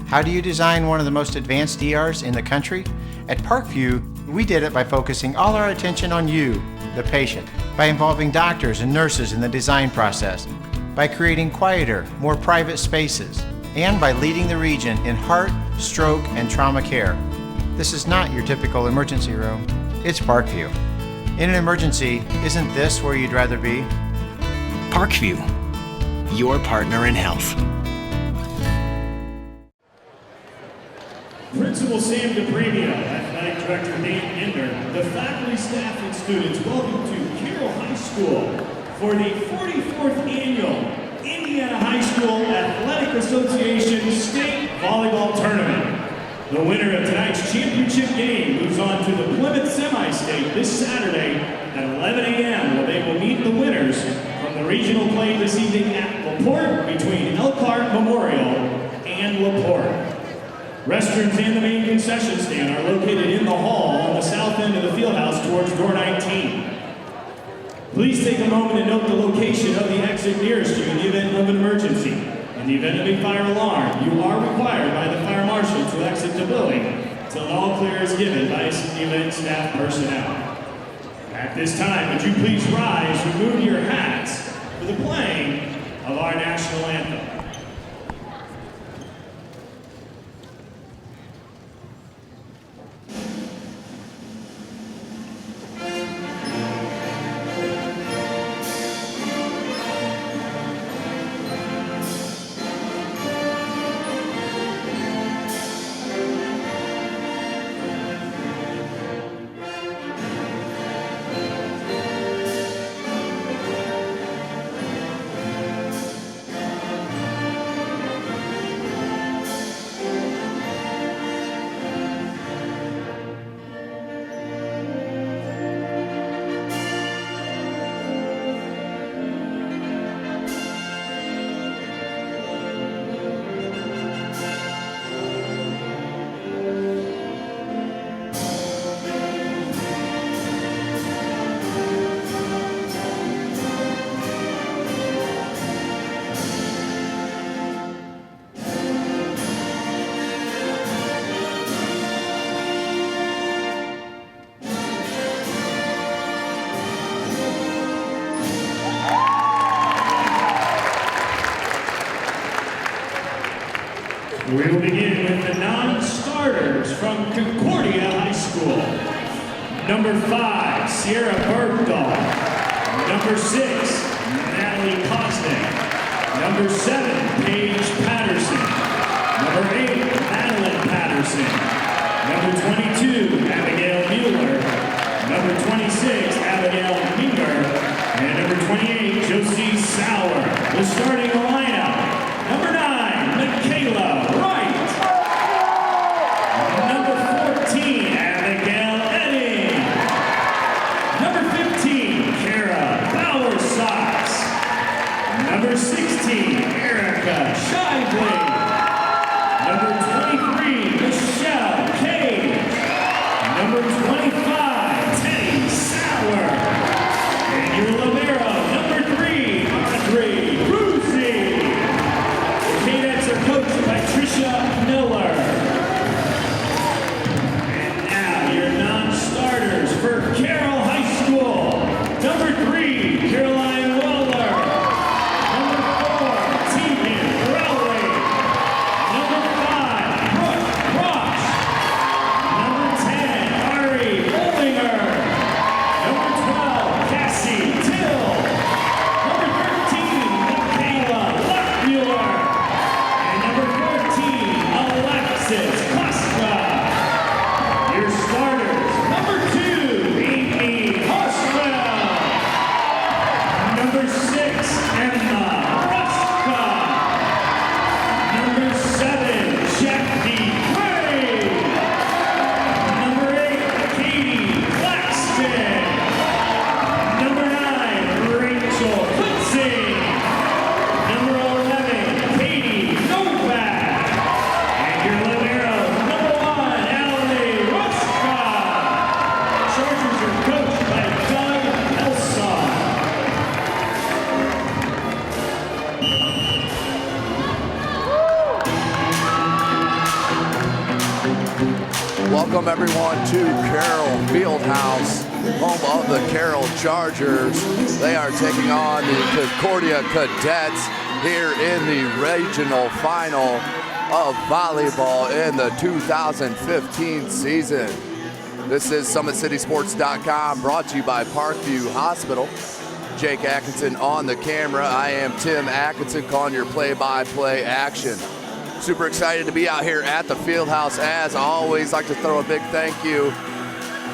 How do you design one of the most advanced ERs in the country? At Parkview, we did it by focusing all our attention on you, the patient, by involving doctors and nurses in the design process, by creating quieter, more private spaces, and by leading the region in heart, stroke, and trauma care. This is not your typical emergency room. It's Parkview. In an emergency, isn't this where you'd rather be? Parkview, your partner in health. Principal Sam DePremio, Athletic Director Dave Ender, the faculty, staff, and students, welcome to Carroll High School for the 44th Annual Indiana High School Athletic Association State Volleyball Tournament. The winner of tonight's championship game moves on to the Plymouth Semi-State this Saturday at 11 a.m. where they will meet the winners from the regional play this evening at LaPorte between Elkhart Memorial and LaPorte. Restrooms and the main concession stand are located in the hall on the south end of the fieldhouse towards door 19. Please take a moment and note the location of the exit nearest you in the event of an emergency. In the event of a fire alarm, you are required by the fire marshal to exit the building until an all clear is given by event staff personnel. At this time, would you please rise, remove your hats for the playing of our national anthem. We will begin with the non-starters from Concordia High School. Number 5, Sierra Bergdahl. Number 6, Natalie Kosnick. Number 7, Paige Patterson. Number 8, Madeline Patterson. Number 22, Abigail Mueller. Number 26, Abigail Minger. And number 28, Josie Sauer. The starting lineup. Number 9, Michaela Wright. Number 14, Abigail Edding. Number 15, Kara Bowersox. Number 16, Erica Shively. Welcome everyone to Carroll Fieldhouse, home of the Carroll Chargers. They are taking on the Concordia Cadets here in the regional final of volleyball in the 2015 season. This is SummitCitySports.com, brought to you by Parkview Hospital. Jake Atkinson on the camera. I am Tim Atkinson calling your play-by-play action. Super excited to be out here at the Fieldhouse. As always, like to throw a big thank you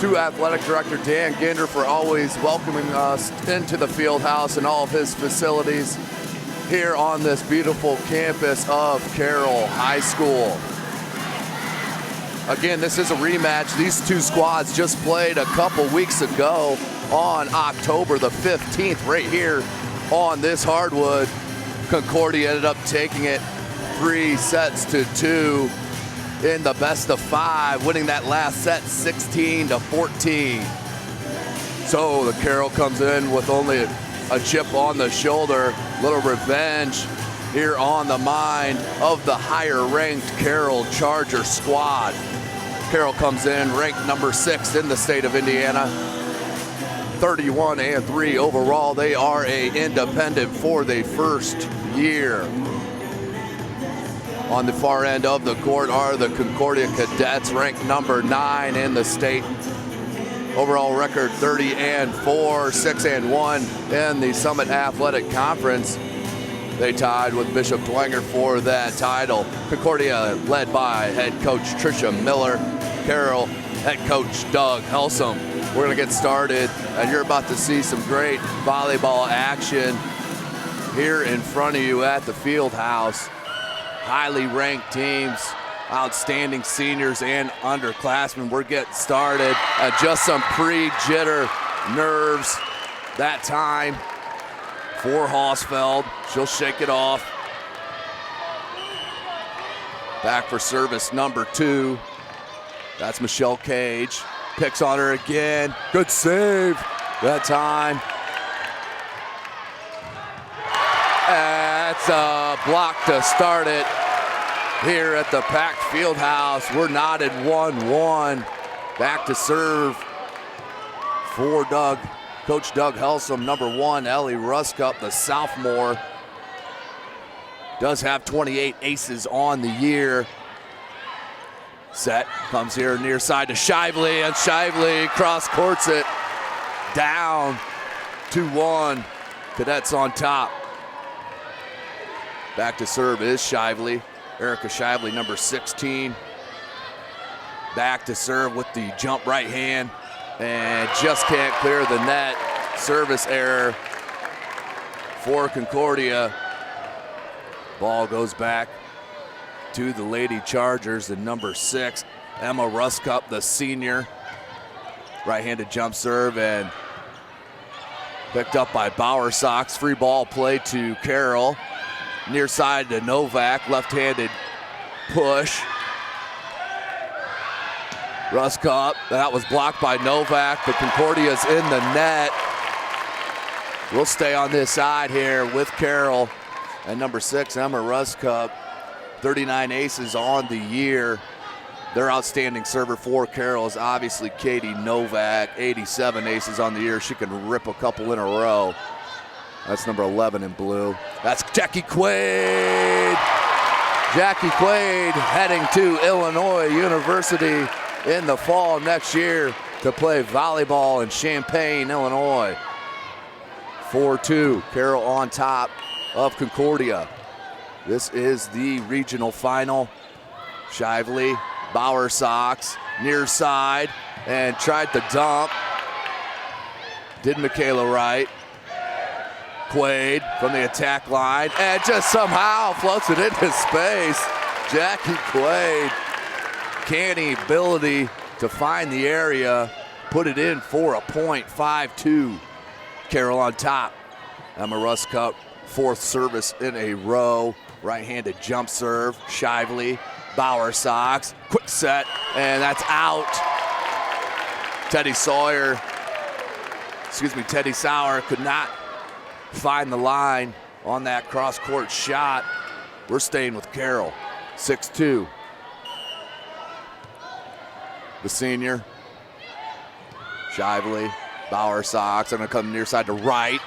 to Athletic Director Dan Ginder for always welcoming us into the Fieldhouse and all of his facilities here on this beautiful campus of Carroll High School. Again, this is a rematch. These two squads just played a couple weeks ago on October the 15th right here on this hardwood. Concordia ended up taking it 3-2 in the best of 5, winning that last set 16-14. So the Carroll comes in with only a chip on the shoulder, little revenge here on the mind of the higher ranked Carroll Charger squad. Carroll comes in ranked number 6 in the state of Indiana, 31-3 overall. They are an independent for the first year. On the far end of the court are the Concordia Cadets, ranked number 9 in the state. Overall record 30-4, 6-1 in the Summit Athletic Conference. They tied with Bishop Dwenger for that title. Concordia led by head coach Tricia Miller, Carroll head coach Doug Helsum. We're gonna get started, and you're about to see some great volleyball action here in front of you at the Fieldhouse. Highly ranked teams, outstanding seniors and underclassmen. We're getting started. Just some pre-jitter nerves that time for Hausfeld. She'll shake it off. Back for service number 2. That's Michelle Cage. Picks on her again. Good save that time. That's a block to start it here at the packed Fieldhouse. We're knotted 1-1. Back to serve for Coach Doug Helsum. Number 1, Ellie Ruskup, the sophomore. Does have 28 aces on the year. Set comes here near side to Shively, and Shively cross courts it. Down 2-1. Cadets on top. Back to serve is Shively. Erica Shively, number 16. Back to serve with the jump right hand, and just can't clear the net. Service error for Concordia. Ball goes back to the Lady Chargers, the number 6, Emma Ruskup, the senior. Right-handed jump serve, and picked up by Bauer Sox. Free ball play to Carroll. Near side to Novak, left-handed push. Ruskup, that was blocked by Novak, but Concordia's in the net. We'll stay on this side here with Carroll. And number 6, Emma Ruskup, 39 aces on the year. Their outstanding server for Carroll is obviously Katie Novak, 87 aces on the year. She can rip a couple in a row. That's number 11 in blue. That's Jackie Quaid. Jackie Quaid heading to Illinois University in the fall next year to play volleyball in Champaign, Illinois. 4-2, Carroll on top of Concordia. This is the regional final. Shively, Bauer Sox, near side, and tried to dump. Did Michaela right. Quaid from the attack line, and just somehow floats it into space. Jackie Quaid, canny ability to find the area, put it in for a point. 5-2. Carroll on top. Emma Ruskup, 4th service in a row. Right-handed jump serve. Shively, Bauer Sox, quick set, and that's out. Teddy Sauer could not find the line on that cross-court shot. We're staying with Carroll. 6-2. the senior. Shively, Bauer Sox. They're going to come near side to right.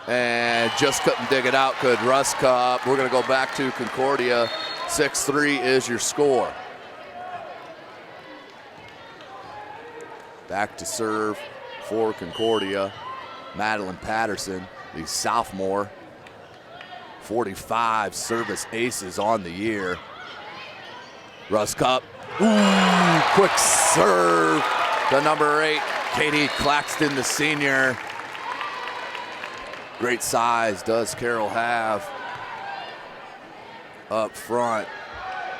And just couldn't dig it out, could Russ Cup. We're going to go back to Concordia. 6-3 is your score. Back to serve for Concordia. Madeline Patterson, the sophomore. 45 service aces on the year. Russ Cup. Ooh, quick serve to number 8, Katie Claxton, the senior. Great size does Carroll have up front.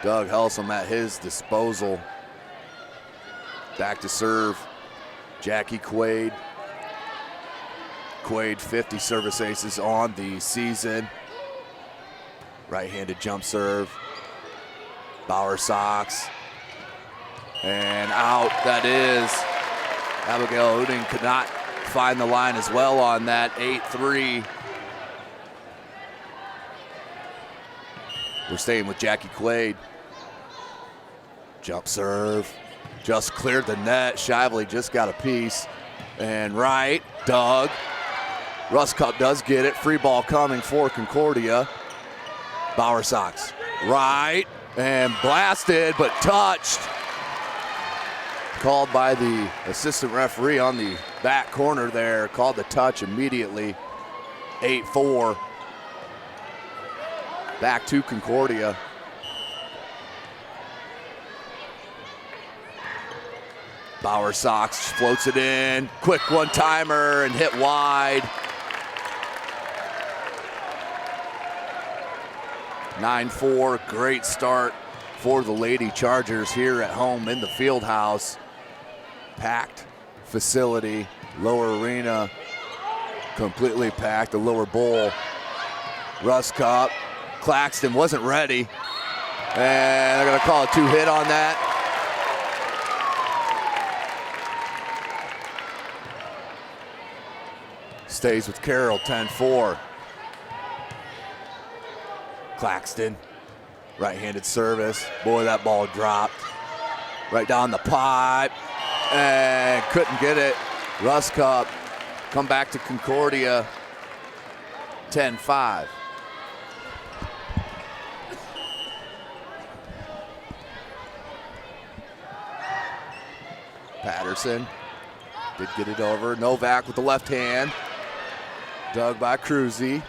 Doug Helsum at his disposal. Back to serve, Jackie Quaid. Quaid, 50 service aces on the season. Right-handed jump serve. Bauer Sox. And out, that is. Abigail Uding could not find the line as well on that. 8-3. We're staying with Jackie Quaid. Jump serve. Just cleared the net. Shively just got a piece. And right, Doug. Russ Cup does get it. Free ball coming for Concordia. Bauer Sox. Right, and blasted, but touched. Called by the assistant referee on the back corner there. Called the touch immediately. 8-4. Back to Concordia. Bauer Sox floats it in. Quick one-timer and hit wide. 9-4, great start for the Lady Chargers here at home in the field house. Packed facility, lower arena, completely packed, the lower bowl. Russ Cup, Claxton wasn't ready, and they're gonna call a 2-hit on that. Stays with Carroll, 10-4. Claxton, right-handed service. Boy, that ball dropped right down the pipe and couldn't get it. Russ Cup come back to Concordia, 10-5. Patterson did get it over. Novak with the left hand. Dug by Cruzy.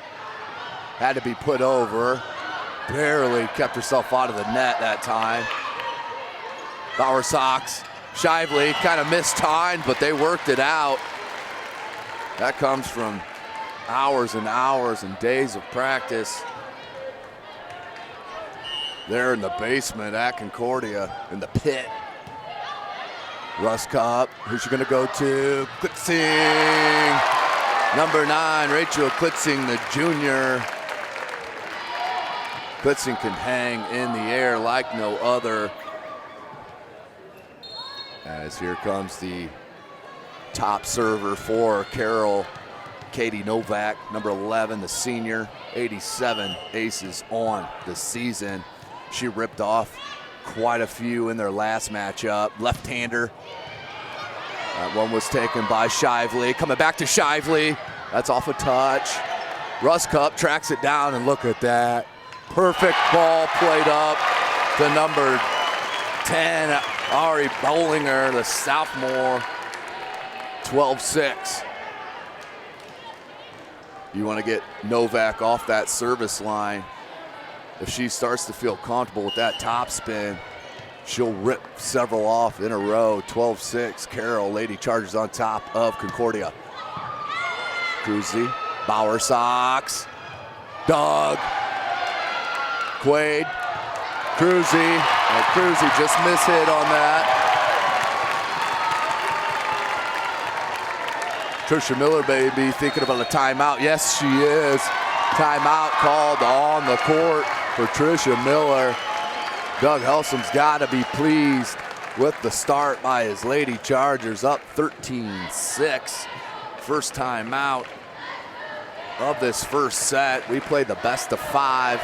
Had to be put over. Barely kept herself out of the net that time. Bauer Sox, Shively kind of mistimed, but they worked it out. That comes from hours and hours and days of practice. There in the basement at Concordia, in the pit. Russ Cup, who's she gonna go to? Klitzing, number 9, Rachel Klitzing, the junior. Klitzing can hang in the air like no other. As here comes the top server for Carroll, Katie Novak, number 11, the senior, 87 aces on the season. She ripped off quite a few in their last matchup. Left-hander. That one was taken by Shively. Coming back to Shively. That's off a touch. Russ Cup tracks it down, and look at that. Perfect ball played up to number 10, Ari Bollinger, the sophomore. 12-6. You want to get Novak off that service line. If she starts to feel comfortable with that top spin, she'll rip several off in a row. 12-6, Carroll, Lady Chargers on top of Concordia. Cruzy, Bauer Sox, Doug, Quaid, Cruzy, and Cruzy just mishit on that. Trisha Miller, baby, thinking about a timeout. Yes, she is. Timeout called on the court for Trisha Miller. Doug Helsum's got to be pleased with the start by his Lady Chargers, up 13-6. First timeout of this first set. We played the best of 5.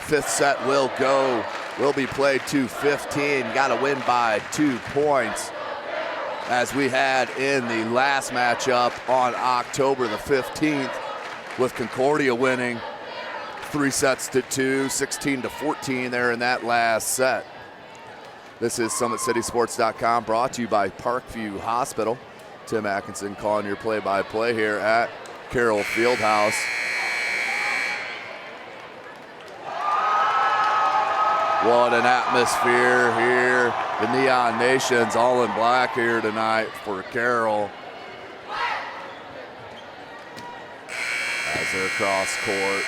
Fifth set will go will be played to 15. Got to win by 2 points, as we had in the last matchup on October the 15th, with Concordia winning 3-2, 16-14 there in that last set. This is SummitCitySports.com, brought to you by Parkview Hospital. Tim Atkinson calling your play-by-play here at Carroll Fieldhouse. What an atmosphere here. The Neon Nation's all in black here tonight for Carroll. As they're across court.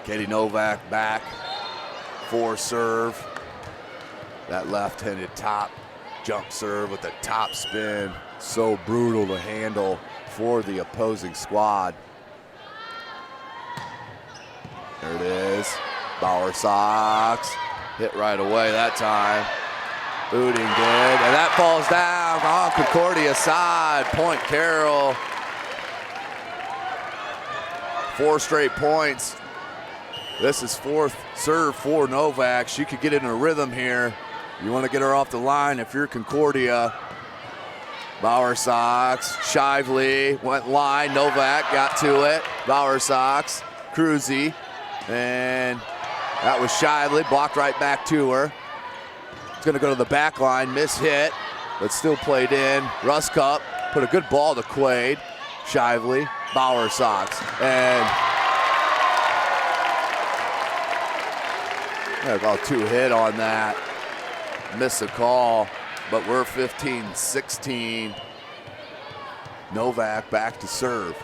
Katie Novak back for serve. That left-handed top jump serve with the top spin. So brutal to handle for the opposing squad. There it is. Bauer Sox. Hit right away that time. Booting good. And that falls down on Concordia side. Point Carroll. 4 straight points. This is 4th serve for Novak. She could get in a rhythm here. You want to get her off the line if you're Concordia. Bauer Sox. Shively went line. Novak got to it. Bauer Sox. Cruzy. And that was Shively, blocked right back to her. It's going to go to the back line, miss hit, but still played in. Ruskup put a good ball to Quaid. Shively, Bauer Sox. And about 2 hit on that. Missed the call, but we're 15-16. Novak back to serve.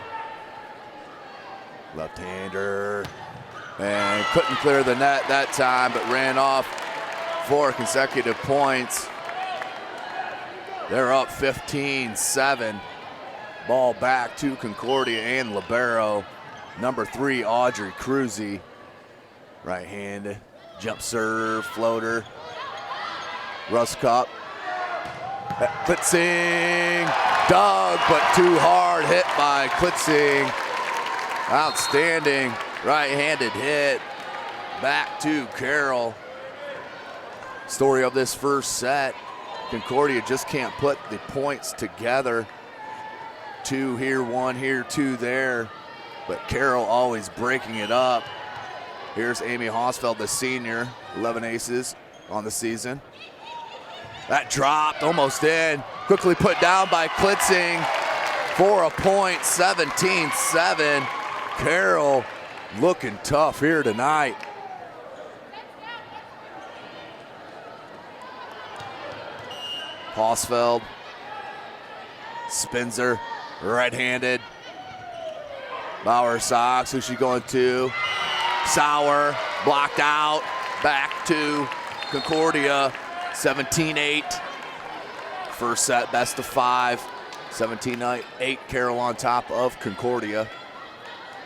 Left-hander. And couldn't clear the net that time, but ran off 4 consecutive points. They're up 15-7. Ball back to Concordia and libero. Number 3, Audrey Cruzy. Right-handed, jump serve, floater. Ruskup. Klitzing, dug, but too hard, hit by Klitzing. Outstanding. Right-handed hit, back to Carroll. Story of this first set, Concordia just can't put the points together. 2 here, 1 here, 2 there, but Carroll always breaking it up. Here's Amy Hosfeld, the senior, 11 aces on the season. That dropped, almost in, quickly put down by Klitzing for a point, 17-7. Carroll looking tough here tonight. Hosfeld spins her, right-handed. Bauer Sox, who's she going to? Sauer, blocked out, back to Concordia, 17-8. First set, best of 5, 17-8, Carroll on top of Concordia.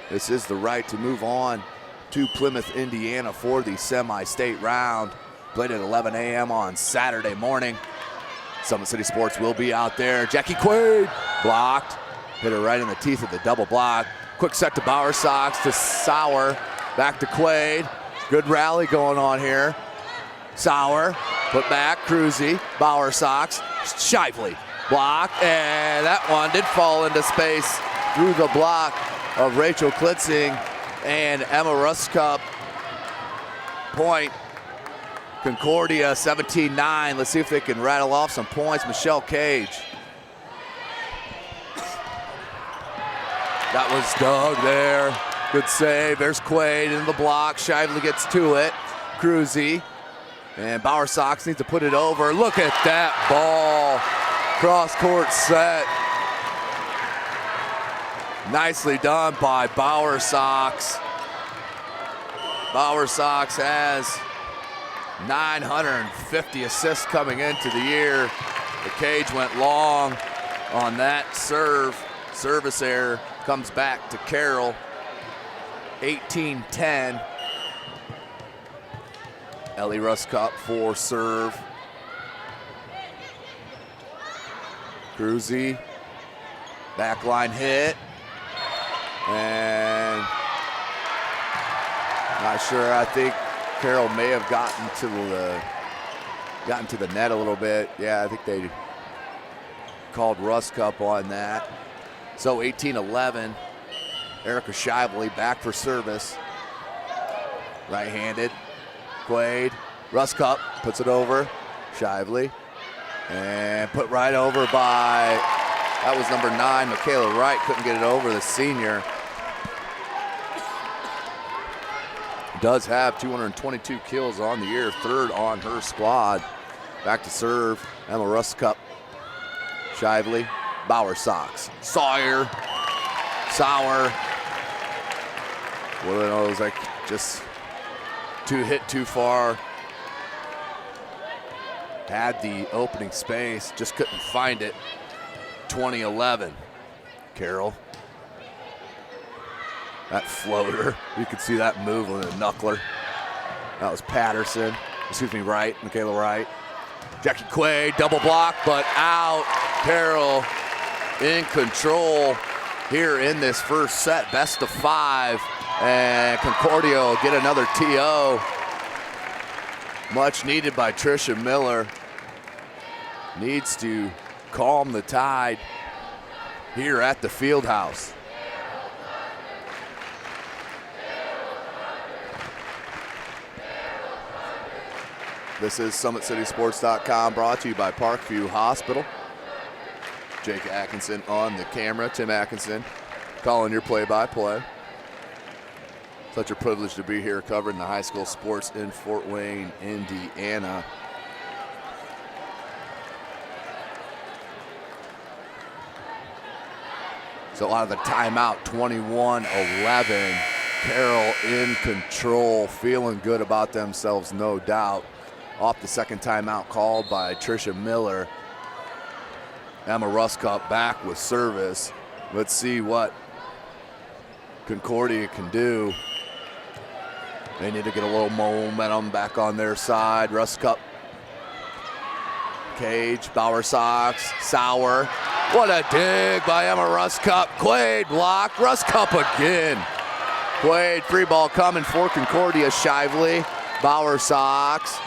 This is the right to move on to Plymouth, Indiana for the semi-state round. Played at 11 a.m. on Saturday morning. Summit City Sports will be out there. Jackie Quaid blocked. Hit her right in the teeth of the double block. Quick set to Bauer Sox to Sauer. Back to Quaid. Good rally going on here. Sauer, put back, Cruzy, Bauer Sox, Shively, block, and that one did fall into space through the block of Rachel Klitzing and Emma Ruskup. Point, Concordia 17-9. Let's see if they can rattle off some points. Michelle Cage. That was Doug there. Good save. There's Quaid in the block. Shively gets to it. Cruzy. And Bauer Sox needs to put it over. Look at that ball. Cross-court set. Nicely done by Bauer Sox. Bauer Sox has 950 assists coming into the year. The cage went long on that serve. Service error comes back to Carroll. 18-10. Ellie Ruskup for serve. Cruzy, backline hit, and Not sure. I think Carroll may have gotten to the net a little bit. Yeah, I think they called Russ Cup on that. So 18-11. Erica Shively back for service. Right-handed. Quaid. Russ Cup puts it over. Shively. And put right over by, that was number 9, Michaela Wright. Couldn't get it over, the senior. Does have 222 kills on the year, 3rd on her squad. Back to serve, Emma Russcup. Shively, Bauer Sox. Sawyer, Sauer. One of those, like, just hit too far. Had the opening space, just couldn't find it. 20-11. Carroll. That floater, you could see that move with a knuckler. That was Wright, Michaela Wright. Jackie Quaid, double block, but out. Carroll in control here in this first set, best of 5. And Concordia will get another TO. Much needed by Tricia Miller. Needs to calm the tide here at the field house. This is SummitCitySports.com, brought to you by Parkview Hospital. Jake Atkinson on the camera, Tim Atkinson calling your play-by-play. Such a privilege to be here covering the high school sports in Fort Wayne, Indiana. So out of the timeout, 21-11. Carroll in control, feeling good about themselves, no doubt. Off the second timeout called by Tricia Miller. Emma Russcup back with service. Let's see what Concordia can do. They need to get a little momentum back on their side. Russcup. Cage, Bauer Sox, Sauer. What a dig by Emma Russcup. Quaid blocked, Russcup again. Quaid, free ball coming for Concordia. Shively, Bauer Sox.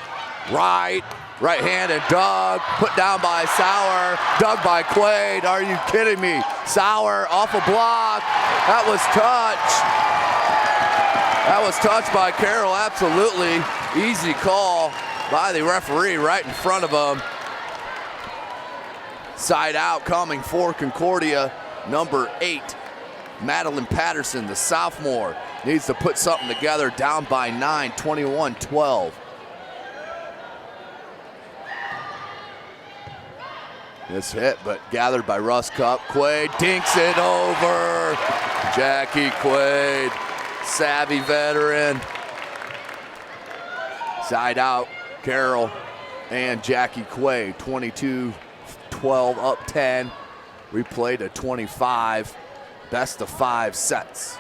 Right-handed dug, put down by Sauer, dug by Quaid. Are you kidding me? Sauer off a block. That was touch. That was touched by Carroll, absolutely. Easy call by the referee right in front of him. Side out coming for Concordia, number 8. Madeline Patterson, the sophomore, needs to put something together, down by 9, 21-12. This hit, but gathered by Russcup. Quaid dinks it over. Jackie Quaid, savvy veteran. Side out, Carroll and Jackie Quaid. 22-12, up 10. Replay to 25. Best of 5 sets.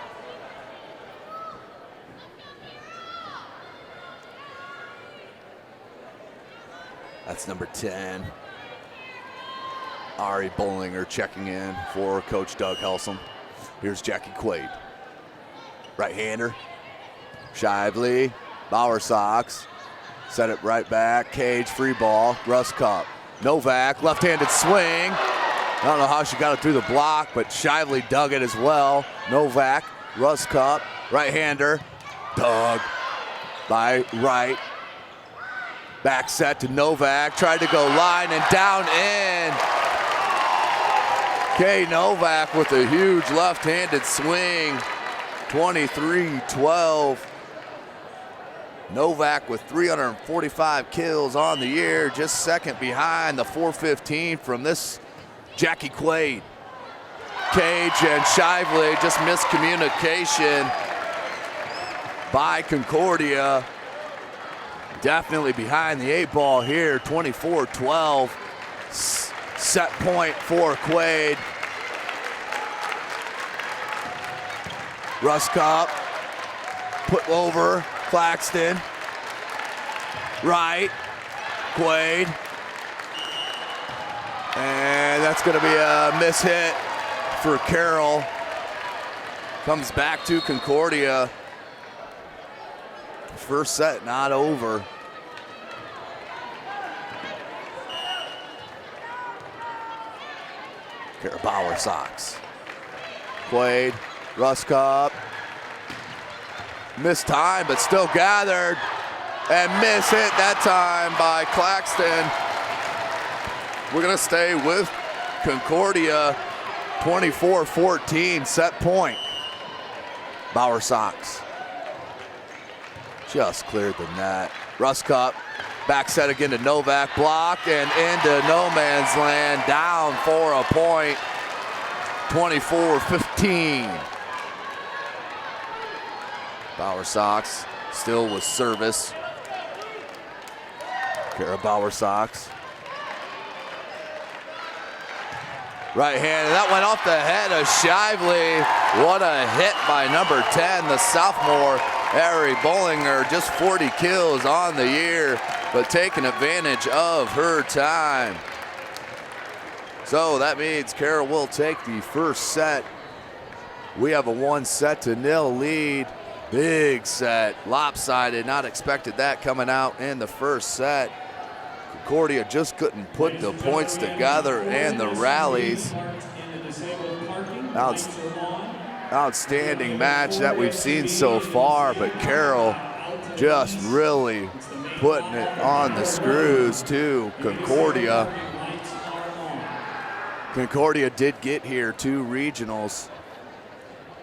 That's number 10. Ari Bollinger checking in for Coach Doug Helsum. Here's Jackie Quaid. Right-hander. Shively. Bauer Sox. Set it right back. Cage, free ball. Russcup. Novak, left-handed swing. I don't know how she got it through the block, but Shively dug it as well. Novak, Russcup, right-hander. Dug by Wright. Back set to Novak. Tried to go line and down in. Kay Novak with a huge left-handed swing. 23-12. Novak with 345 kills on the year, just second behind the 415 from this Jackie Quaid. Cage and Shively, just miscommunication by Concordia. Definitely behind the 8 ball here, 24-12. Set point for Quaid. Russcup, put over, Claxton. Right, Quaid. And that's gonna be a mishit for Carroll. Comes back to Concordia. First set not over. Carroll Bauer Sox. Quaid, Ruskop. Missed time, but still gathered. And miss hit that time by Claxton. We're gonna stay with Concordia. 24-14 set point. Bauer Sox. Just cleared the net. Ruskop, back set again to Novak, block and into no man's land, down for a point. 24-15. Bauer Sox still with service. Carroll Bauer Sox. Right hand, and that went off the head of Shively. What a hit by number 10, the sophomore, Harry Bollinger. Just 40 kills on the year, but taking advantage of her time. So that means Carroll will take the first set. We have a 1-0 lead. Big set, lopsided, not expected that coming out in the first set. Concordia just couldn't put the points together and the rallies. Outstanding match that we've seen so far, but Carroll just really putting it on the screws to Concordia. Concordia did get here 2 regionals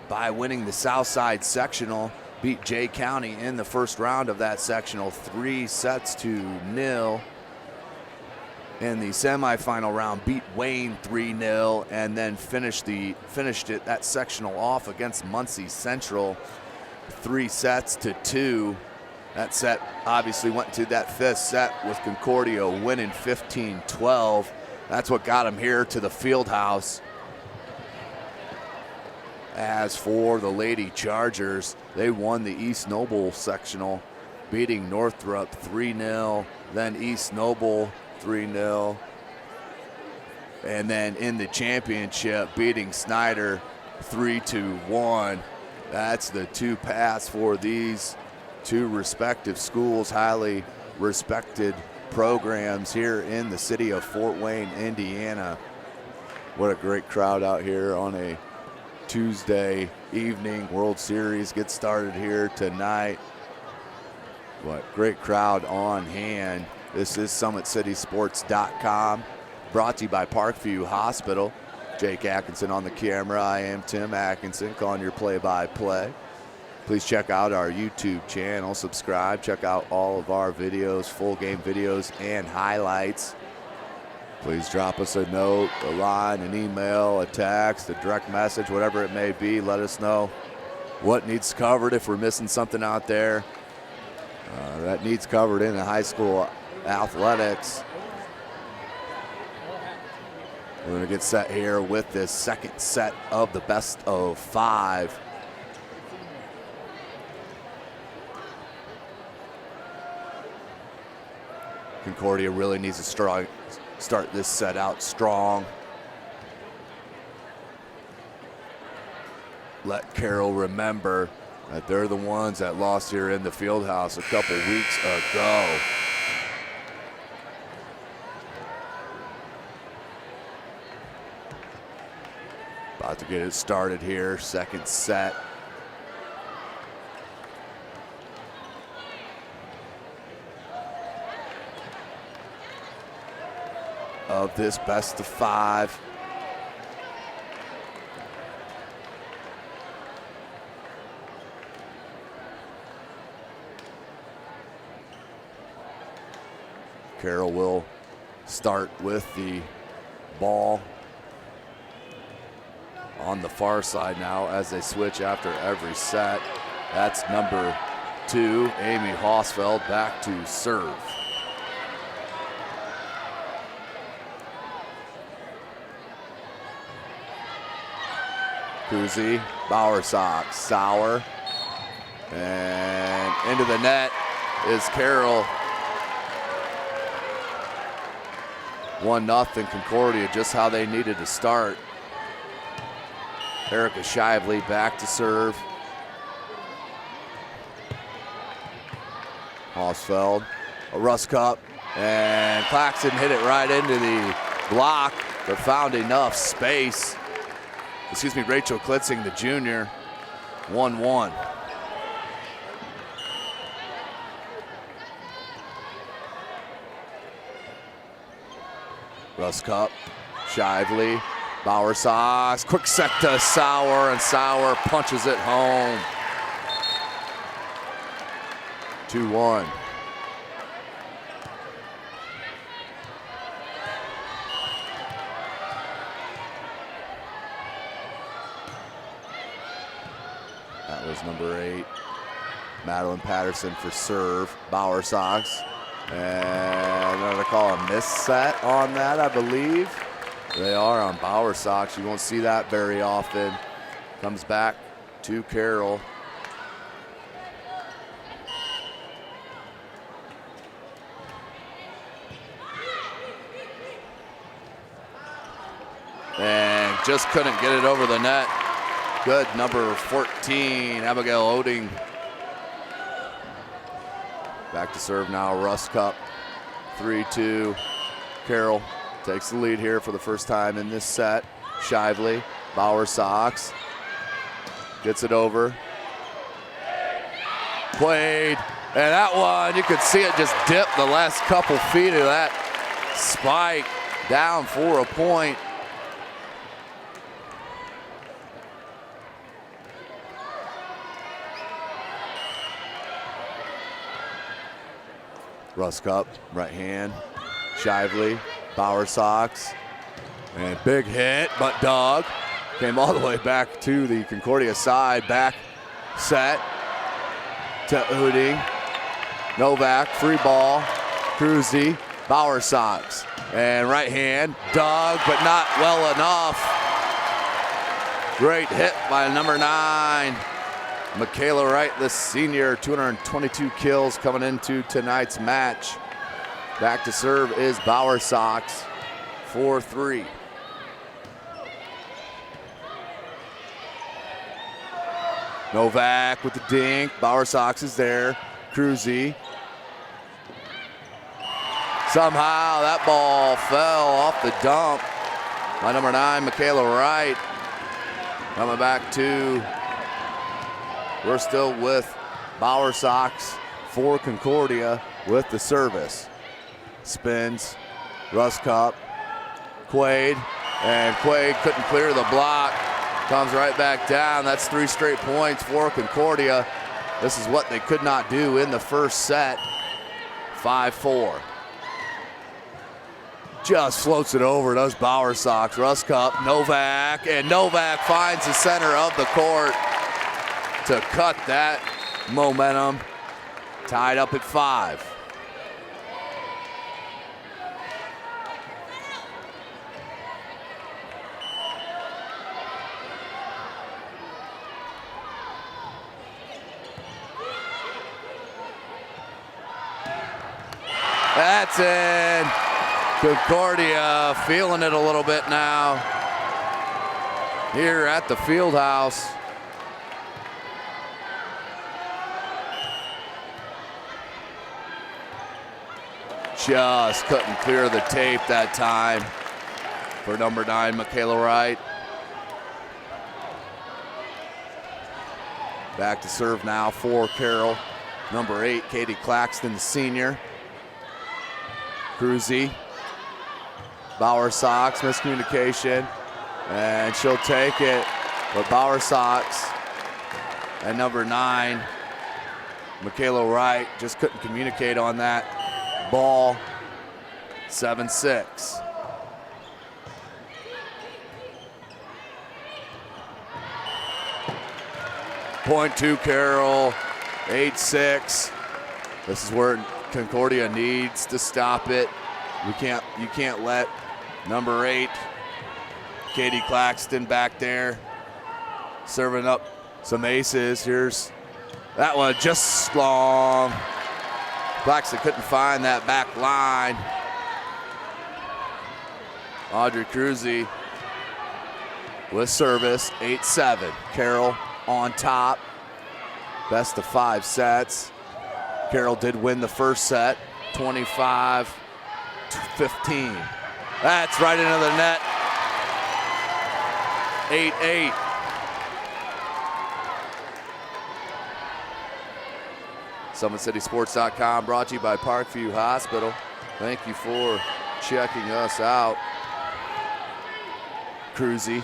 by winning the Southside sectional, beat Jay County in the first round of that sectional 3-0. In the semifinal round, beat Wayne 3-0, and then finished that sectional off against Muncie Central 3-2. That set obviously went to that 5th set with Concordia winning 15-12. That's what got them here to the field house. As for the Lady Chargers, they won the East Noble sectional, beating Northrop 3-0, then East Noble 3-0, and then in the championship, beating Snyder 3-1. That's the 2 paths for these 2 respective schools, highly respected programs here in the city of Fort Wayne, Indiana. What a great crowd out here on a Tuesday evening. World Series gets started here tonight. What great crowd on hand. This is SummitCitySports.com, brought to you by Parkview Hospital. Jake Atkinson on the camera. I am Tim Atkinson, calling your play-by-play. Please check out our YouTube channel, subscribe, check out all of our videos, full game videos and highlights. Please drop us a note, a line, an email, a text, a direct message, whatever it may be. Let us know what needs covered if we're missing something out there that needs covered in the high school athletics. We're going to get set here with this second set of the best of 5. Concordia really needs to start this set out strong. Let Carroll remember that they're the ones that lost here in the field house a couple weeks ago. About to get it started here, second set. Of this best of 5. Carroll will start with the ball on the far side now as they switch after every set. That's number 2, Amy Hosfeld, back to serve. Kuzi, Bauer Sox, Sauer, and into the net is Carroll. 1-0 Concordia, just how they needed to start. Erica Shively back to serve. Hosfeld, a Russ Cup, and Claxton hit it right into the block, but found enough space. Rachel Klitzing, the junior, 1-1. Russ Cup, Shively, Bowersox, quick set to Sauer, and Sauer punches it home. 2-1. That was number 8, Madeline Patterson for serve. Bowersox, and I'm gonna call a miss set on that, I believe. They are on Bowersox. You won't see that very often. Comes back to Carroll. And just couldn't get it over the net. Good, number 14, Abigail Oding. Back to serve now, Russ Cup, 3-2. Carroll takes the lead here for the first time in this set. Shively, Bowersox, gets it over. Played, and that one, you could see it just dip the last couple feet of that spike down for a point. Russ Cup, right hand, Shively, Bowersox, and big hit, but Doug came all the way back to the Concordia side, back set to Uding, Novak, free ball, Cruzy, Bowersox, and right hand, Doug, but not well enough. Great hit by number 9. Michaela Wright, the senior, 222 kills coming into tonight's match. Back to serve is Bowersox, 4-3. Novak with the dink. Bowersox is there. Cruzy. Somehow that ball fell off the dump by number 9, Michaela Wright. Coming back to, we're still with Bowersox for Concordia with the service. Spins, Russ Cup, Quaid, and Quaid couldn't clear the block. Comes right back down. That's 3 straight points for Concordia. This is what they could not do in the first set. 5-4. Just floats it over, does Bowersox. Russ Cup, Novak, and Novak finds the center of the court to cut that momentum. Tied up at 5. That's in. Concordia feeling it a little bit now here at the field house. Just couldn't clear the tape that time for number 9, Michaela Wright. Back to serve now for Carroll. Number 8, Katie Claxton, the senior. Cruzy. Bowersox, miscommunication, and she'll take it. But Bowersox and number 9, Michaela Wright, just couldn't communicate on that ball. 7-6. Point to Carroll, 8-6. This is where Concordia needs to stop it. You can't let number 8, Katie Claxton back there, serving up some aces. Here's that one, just long. Claxton couldn't find that back line. Audrey Cruzy with service, 8-7. Carroll on top. Best of 5 sets. Carroll did win the first set, 25-15. That's right into the net. 8-8. SummitCitySports.com brought to you by Parkview Hospital. Thank you for checking us out. Cruzy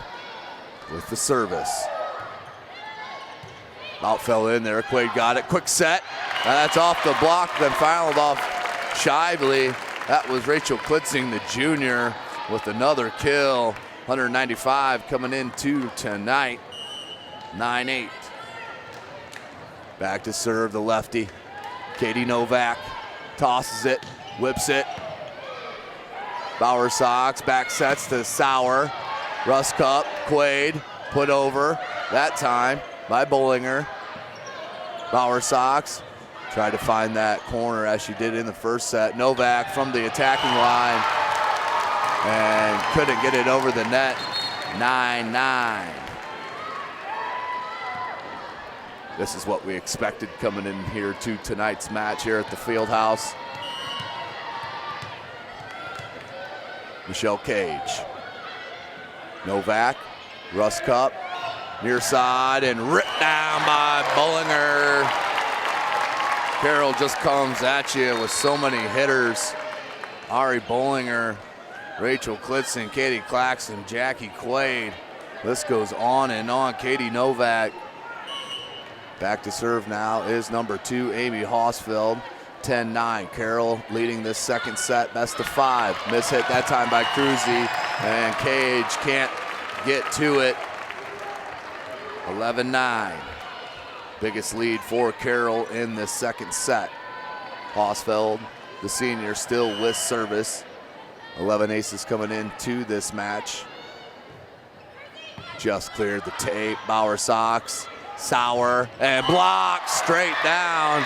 with the service. Out fell in there. Quaid got it. Quick set. That's off the block, then fouled off Shively. That was Rachel Klitzing, the junior, with another kill. 195 coming into tonight. 9-8. Back to serve the lefty. Katie Novak tosses it, whips it. Bauer Sox back sets to Sauer. Russ Cup, Quaid, put over that time by Bollinger. Bauer Sox tried to find that corner as she did in the first set. Novak from the attacking line and couldn't get it over the net. 9-9. This is what we expected coming in here to tonight's match here at the Fieldhouse. Michelle Cage. Novak, Russ Cup, near side and ripped down by Bollinger. Carroll just comes at you with so many hitters. Ari Bollinger, Rachel Klitzing, Katie Claxton, Jackie Quaid. This goes on and on. Katie Novak. Back to serve now is number 2, Amy Hossfeld. 10-9. Carroll leading this second set, best of 5. Miss hit that time by Cruzy, and Cage can't get to it. 11-9. Biggest lead for Carroll in this second set. Hossfeld, the senior, still with service. 11 aces coming into this match. Just cleared the tape. Bauer Sox, Sauer, and blocked straight down.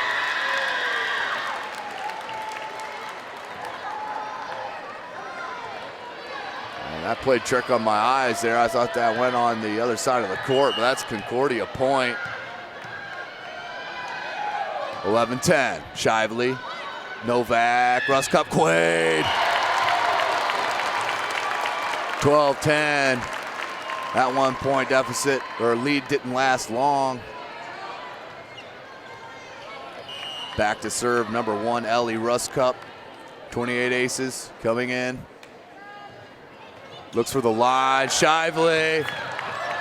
And that played trick on my eyes there. I thought that went on the other side of the court, but that's Concordia point. 11-10. Shively, Novak, Russ Cup, Quaid. 12-10. That 1 point deficit or lead didn't last long. Back to serve number 1, Ellie Russ Cup. 28 aces coming in. Looks for the line. Shively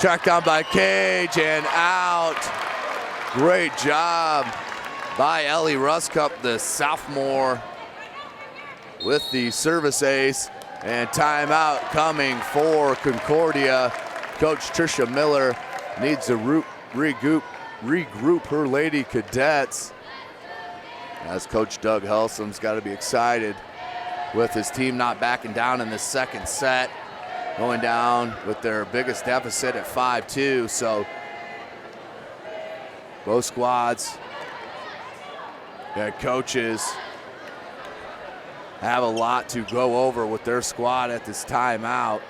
tracked down by Cage and out. Great job by Ellie Russ Cup, the sophomore, with the service ace. And timeout coming for Concordia. Coach Tricia Miller needs to regroup her Lady Cadets. As Coach Doug Helsom's got to be excited with his team not backing down in the second set, going down with their biggest deficit at 5-2. So both squads, their coaches, have a lot to go over with their squad at this timeout.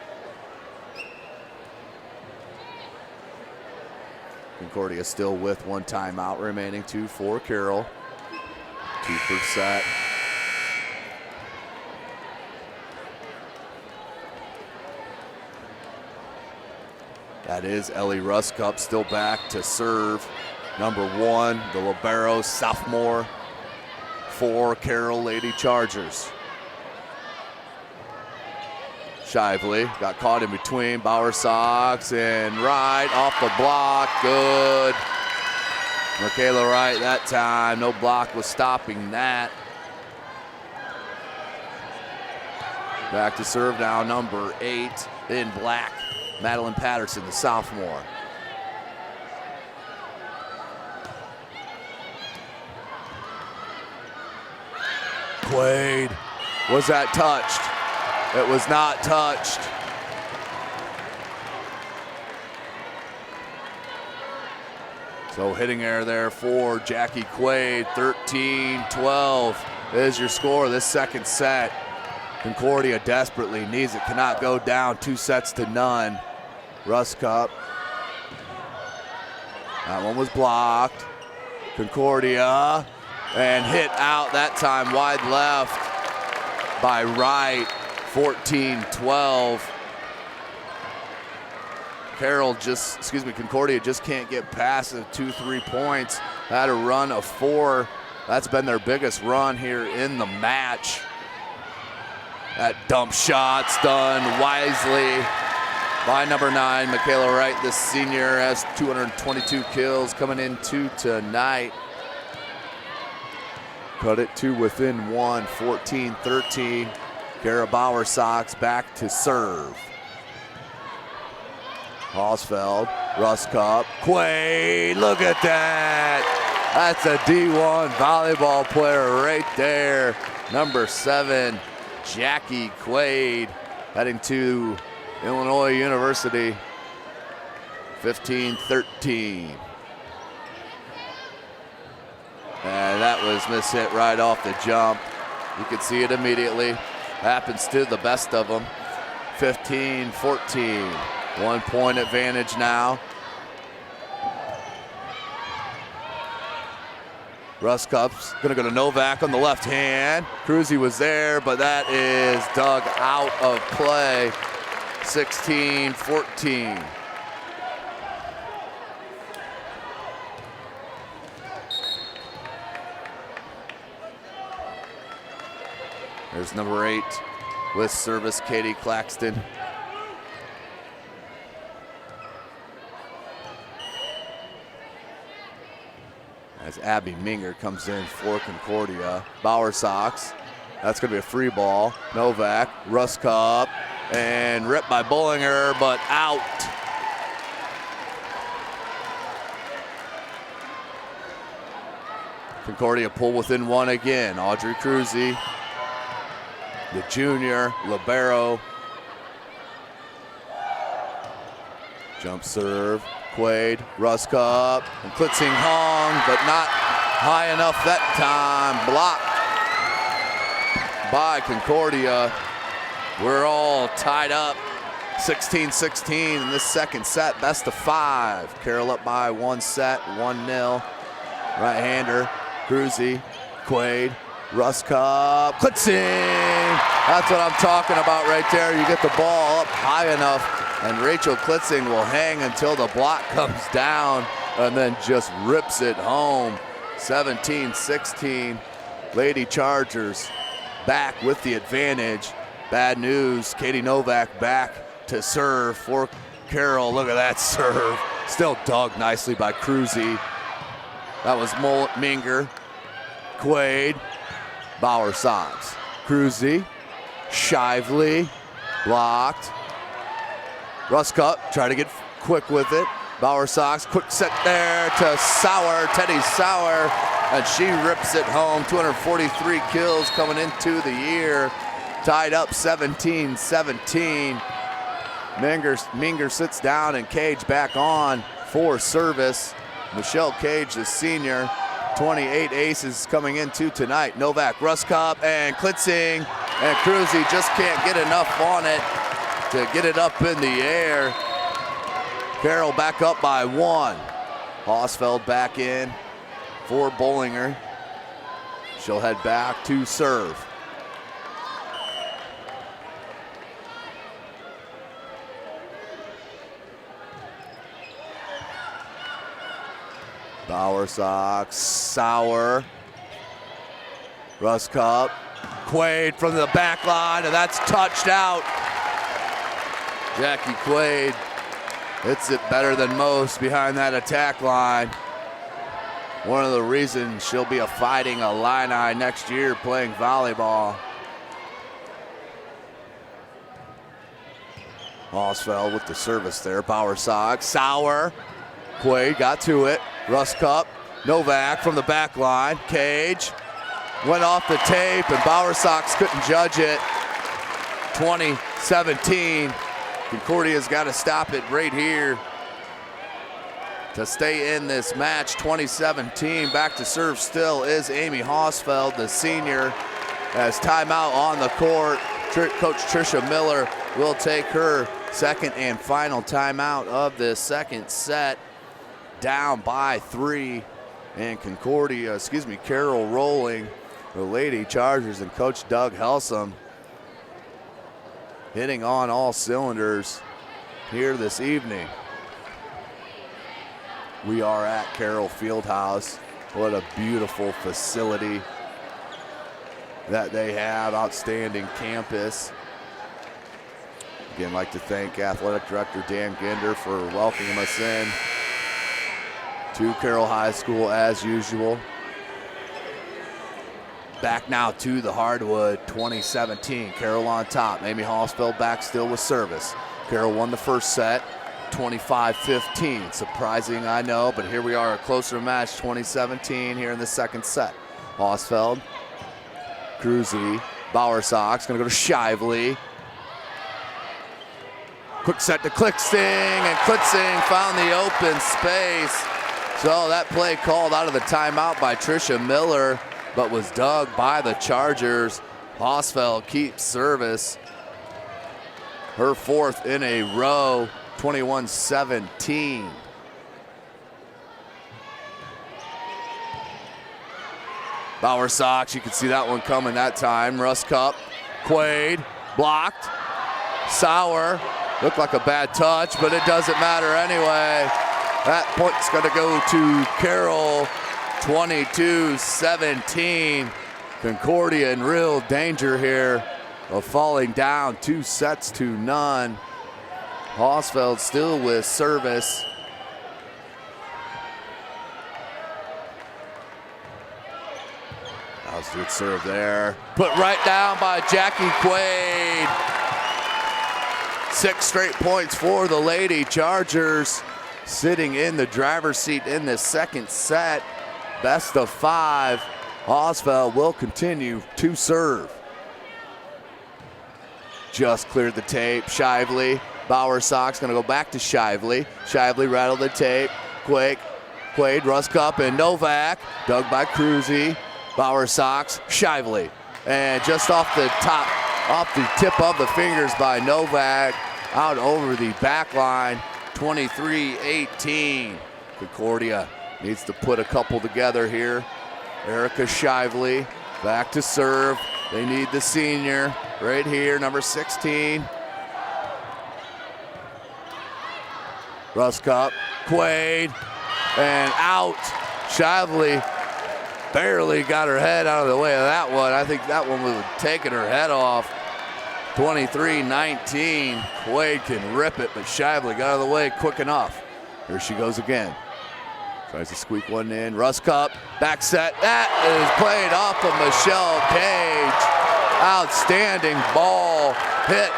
Concordia still with 1 timeout remaining, 2 for Carroll. 2 per set. That is Ellie Russ Cup still back to serve. Number 1, the libero sophomore for Carroll Lady Chargers. Shively got caught in between Bauer Sox and Wright off the block. Good. Michaela Wright that time. No block was stopping that. Back to serve now, number 8 in black, Madeline Patterson, the sophomore. Quaid. Was that touched? It was not touched. So hitting error there for Jackie Quaid. 13-12 is your score this second set. Concordia desperately needs it, cannot go down 2-0. Russ Cup. That one was blocked. Concordia and hit out that time wide left by Wright, 14-12. Concordia just can't get past the 2-3 points. Had a run of 4. That's been their biggest run here in the match. That dump shot's done wisely by number 9, Michaela Wright. This senior has 222 kills coming into tonight. Cut it to within 1, 14-13. Kara Bowersox back to serve. Hosfeld, Ruskop, Quaid, look at that. That's a D1 volleyball player right there. Number 7, Jackie Quaid, heading to Illinois University, 15-13. And that was mishit right off the jump. You could see it immediately. Happens to the best of them. 15-14. 1 point advantage now. Ruskop's gonna go to Novak on the left hand. Cruzy was there, but that is dug out of play. 16-14. There's number 8 with service, Katie Claxton. As Abby Minger comes in for Concordia. Bowersox, that's gonna be a free ball. Novak, Ruskop, and ripped by Bullinger, but out. Concordia pull within 1 again. Audrey Cruzy, the junior, libero. Jump serve. Quaid, Ruskop, and Klitzing hung, but not high enough that time. Blocked by Concordia. We're all tied up, 16-16 in this second set, best of 5. Carroll up by 1 set, 1-0. Right-hander, Cruzy, Quaid, Ruskop, Klitzing. That's what I'm talking about right there. You get the ball up high enough, and Rachel Klitzing will hang until the block comes down and then just rips it home. 17-16. Lady Chargers back with the advantage. Bad news, Katie Novak back to serve for Carroll. Look at that serve. Still dug nicely by Cruzy. That was Minger, Quaid, Bowersox, Cruzy, Shively, blocked. Ruskop, try to get quick with it. Bowersox, quick set there to Sauer, Teddy Sauer, and she rips it home. 243 kills coming into the year. Tied up 17-17. Minger sits down and Cage back on for service. Michelle Cage, the senior, 28 aces coming into tonight. Novak, Ruskop, and Klitzing, and Cruzy just can't get enough on it to get it up in the air. Carroll back up by 1. Hosfeld back in for Bullinger. She'll head back to serve. Bowersox, Sauer, Ruskop, Quaid from the back line, and that's touched out. Jackie Quaid hits it better than most behind that attack line. One of the reasons she'll be a Fighting Illini next year playing volleyball. Hosfeld with the service there. Bowersox, Sauer, Quaid got to it. Ruskop, Novak from the back line. Cage went off the tape and Bowersox couldn't judge it. 20-17. Concordia's got to stop it right here to stay in this match. 2017. Back to serve still is Amy Hosfeld, the senior. As timeout on the court, Coach Tricia Miller will take her second and final timeout of this second set. Down by 3, and Carroll rolling. The Lady Chargers and Coach Doug Helsum hitting on all cylinders here this evening. We are at Carroll Fieldhouse. What a beautiful facility that they have. Outstanding campus. Again, I'd like to thank Athletic Director Dan Ginder for welcoming us in to Carroll High School as usual. Back now to the hardwood, 2017. Carroll on top. Amy Hallsfeld back still with service. Carroll won the first set, 25-15. Surprising, I know, but here we are, a closer match, 2017 here in the second set. Hallsfeld, Cruzy, Bowersox, gonna go to Shively. Quick set to Klitzing, and Klitzing found the open space. So that play called out of the timeout by Tricia Miller, but was dug by the Chargers. Hallsfeld keeps service. Her fourth in a row, 21-17. Bowersox, you can see that one coming that time. Russ Cup, Quaid, blocked. Sauer, looked like a bad touch, but it doesn't matter anyway. That point's gonna go to Carroll, 22-17. Concordia in real danger here of falling down 2-0. Hallsfeld still with service. That was a good serve there. Put right down by Jackie Quaid. 6 straight points for the Lady Chargers, sitting in the driver's seat in the second set. Best of 5. Hallsfeld will continue to serve. Just cleared the tape. Shively. Bowersox gonna go back to Shively. Shively rattled the tape. Quaid, Russ Cup, and Novak. Dug by Cruzy. Bowersox, Shively. And just off the tip of the fingers by Novak, out over the back line, 23-18. Concordia needs to put a couple together here. Erica Shively back to serve. They need the senior right here, number 16. Russ Cup, Quaid, and out. Shively barely got her head out of the way of that one. I think that one would have taken her head off. 23-19. Quaid can rip it, but Shively got out of the way quick enough. Here she goes again. Tries to squeak one in. Russ Cup, back set. That is played off of Michelle Cage. Outstanding ball hit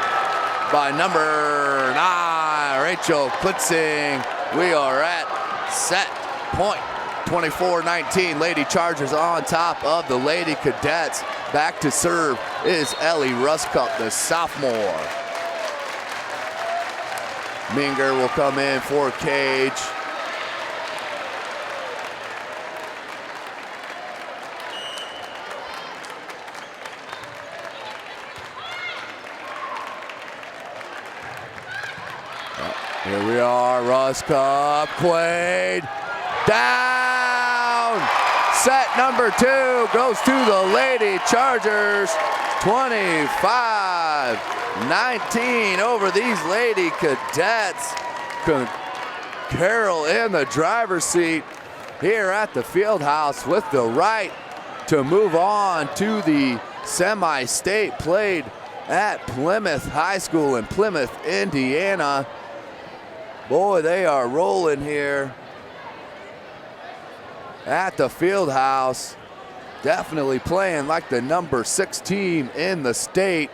by number 9, Rachel Klitzing. We are at set point. 24-19, Lady Chargers on top of the Lady Cadets. Back to serve is Ellie Russcup, the sophomore. Minger will come in for Cage. Here we are, Russcup, Quaid, down. Set number 2 goes to the Lady Chargers. 25-19 over these Lady Cadets. Carroll in the driver's seat here at the Fieldhouse with the right to move on to the semi-state played at Plymouth High School in Plymouth, Indiana. Boy, they are rolling here at the Fieldhouse. Definitely playing like the number 6 team in the state,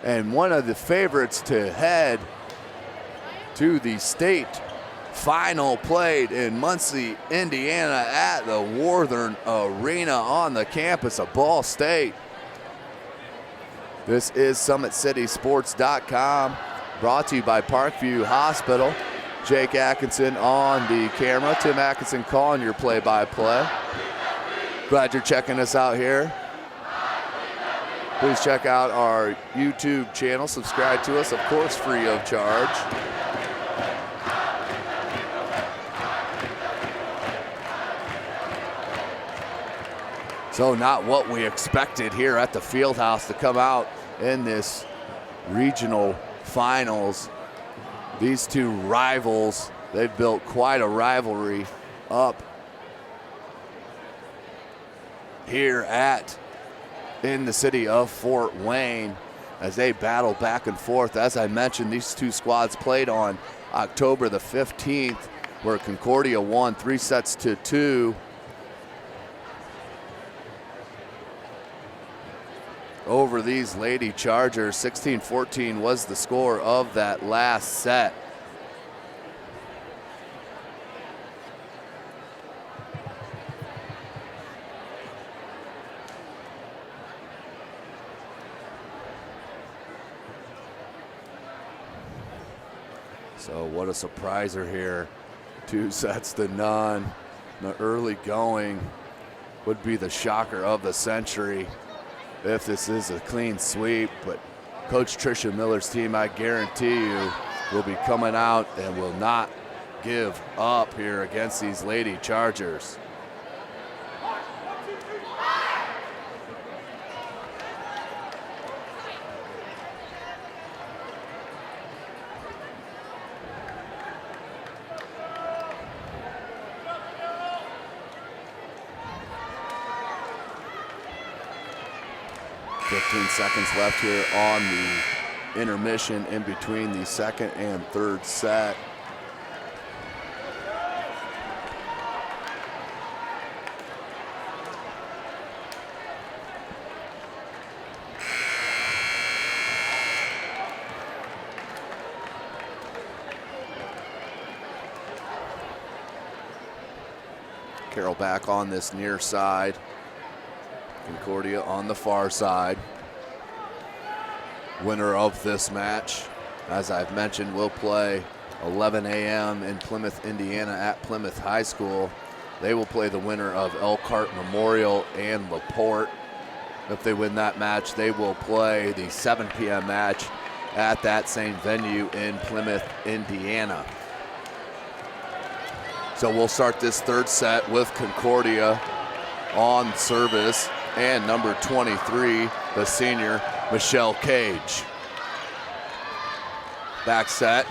and one of the favorites to head to the state final played in Muncie, Indiana at the Worthern Arena on the campus of Ball State. This is SummitCitySports.com, brought to you by Parkview Hospital. Jake Atkinson on the camera, Tim Atkinson calling your play-by-play. Glad you're checking us out here. Please check out our YouTube channel. Subscribe to us, of course, free of charge. So not what we expected here at the Fieldhouse to come out in this regional finals. These two rivals, they've built quite a rivalry up here in the city of Fort Wayne as they battle back and forth. As I mentioned, these two squads played on October the 15th, where Concordia won 3-2 over these Lady Chargers. 16-14 was the score of that last set. So what a surpriser here. 2-0. The early going would be the shocker of the century if this is a clean sweep. But Coach Tricia Miller's team, I guarantee you, will be coming out and will not give up here against these Lady Chargers. Seconds left here on the intermission in between the second and third set. Carroll back on this near side. Concordia on the far side. Winner of this match, as I've mentioned, will play 11 a.m. in Plymouth, Indiana at Plymouth High School. They will play the winner of Elkhart Memorial and LaPorte. If they win that match, they will play the 7 p.m. match at that same venue in Plymouth, Indiana. So we'll start this third set with Concordia on service and number 23, the senior, Michelle Cage. Back set.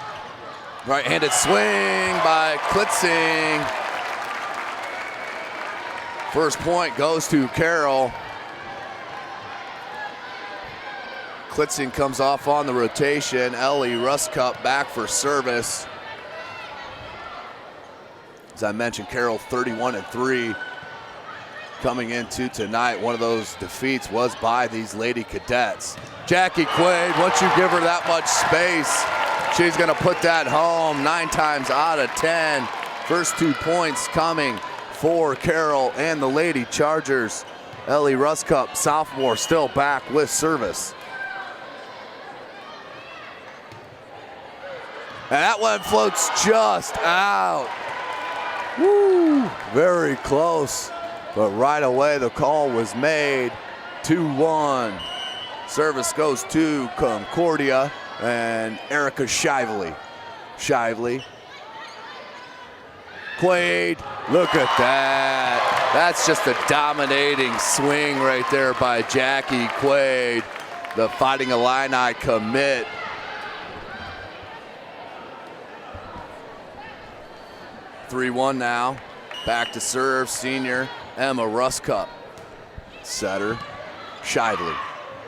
Right-handed swing by Klitzing. First point goes to Carroll. Klitzing comes off on the rotation. Ellie Ruscup back for service. As I mentioned, Carroll 31-3. Coming into tonight, one of those defeats was by these Lady Cadets. Jackie Quaid, once you give her that much space, she's gonna put that home 9 times out of 10. First 2 points coming for Carroll and the Lady Chargers. Ellie Ruscup, sophomore, still back with service. And that one floats just out. Woo, very close. But right away, the call was made. 2-1. Service goes to Concordia and Erica Shively. Shively. Quaid, look at that. That's just a dominating swing right there by Jackie Quaid, the Fighting Illini commit. (3-1) now. Back to serve, senior Emma Ruscup. Setter, Shively.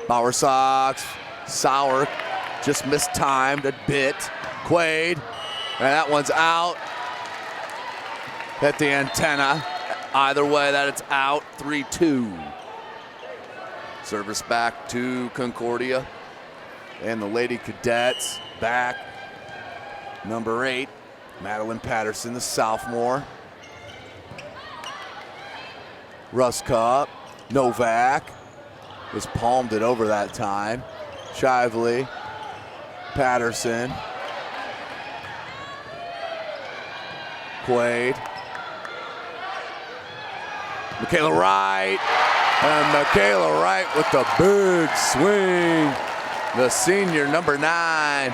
Bowersox, Sauer, just mistimed a bit. Quaid, and that one's out. Hit the antenna. Either way, that it's out. 3-2. Service back to Concordia. And the Lady Cadets back. Number 8, Madeline Patterson, the sophomore. Ruscup, Novak, just palmed it over that time. Shively, Patterson, Quaid, Michaela Wright, and Michaela Wright with the big swing. The senior, number 9,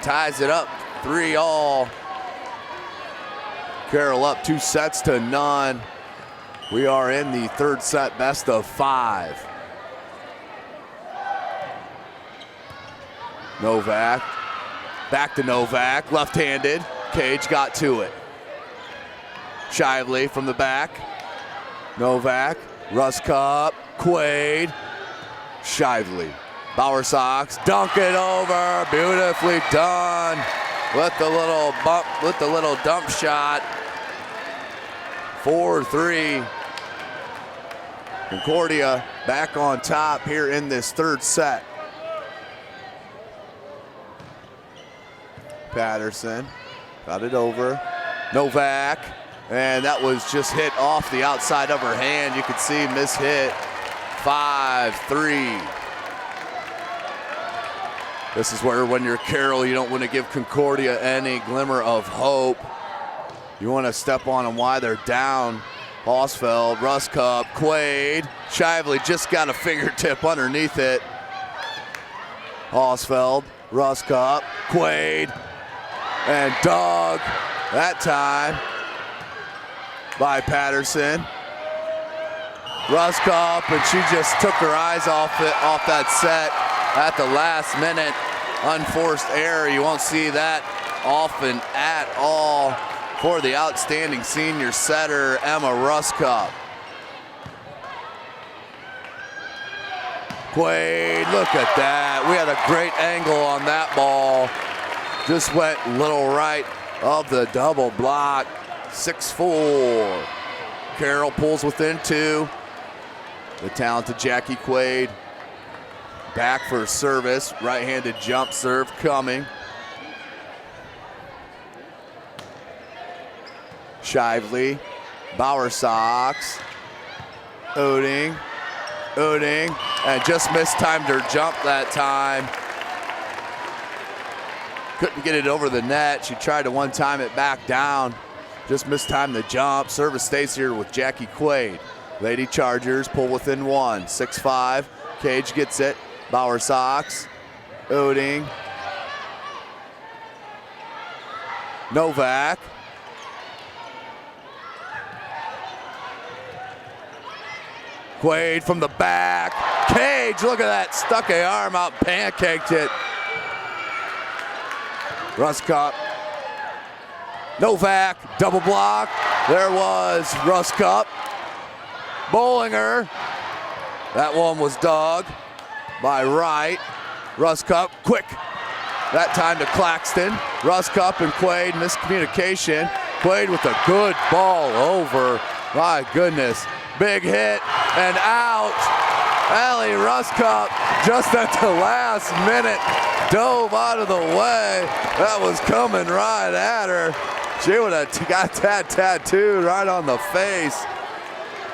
ties it up 3-all. Carroll up 2-0. We are in the third set, best of 5. Novak, back to Novak, left-handed. Cage got to it. Shively from the back. Novak, Ruskop, Quaid, Shively. Bowersox, dunk it over, beautifully done with the little bump, with the little dump shot. 4-3. Concordia back on top here in this third set. Patterson got it over. Novak, and that was just hit off the outside of her hand. You could see mishit. 5-3. This is where when you're Carroll, you don't want to give Concordia any glimmer of hope. You want to step on them while they're down. Hosfeld, Ruskop, Quaid. Shively just got a fingertip underneath it. Hosfeld, Ruskop, Quaid, and dug that time by Patterson. Ruskop, and she just took her eyes off that set at the last minute. Unforced error. You won't see that often at all for the outstanding senior setter, Emma Ruskop. Quaid, look at that. We had a great angle on that ball. Just went little right of the double block. 6-4. Carroll pulls within 2. The talented Jackie Quaid back for service. Right-handed jump serve coming. Shively, Bowersox, Oding, and just mistimed her jump that time. Couldn't get it over the net. She tried to one-time it back down. Just mistimed the jump. Service stays here with Jackie Quaid. Lady Chargers pull within 1. 6-5. Cage gets it. Bowersox, Oding, Novak. Quaid from the back. Cage, look at that. Stuck a arm out, pancaked it. Ruskop. Novak, double block. There was Ruskop. Bollinger. That one was dug by Wright. Ruskop, quick. That time to Claxton. Ruskop and Quaid, miscommunication. Quaid with a good ball over. My goodness. Big hit and out. Allie Ruskop just at the last minute dove out of the way. That was coming right at her. She would have got that tattoo right on the face.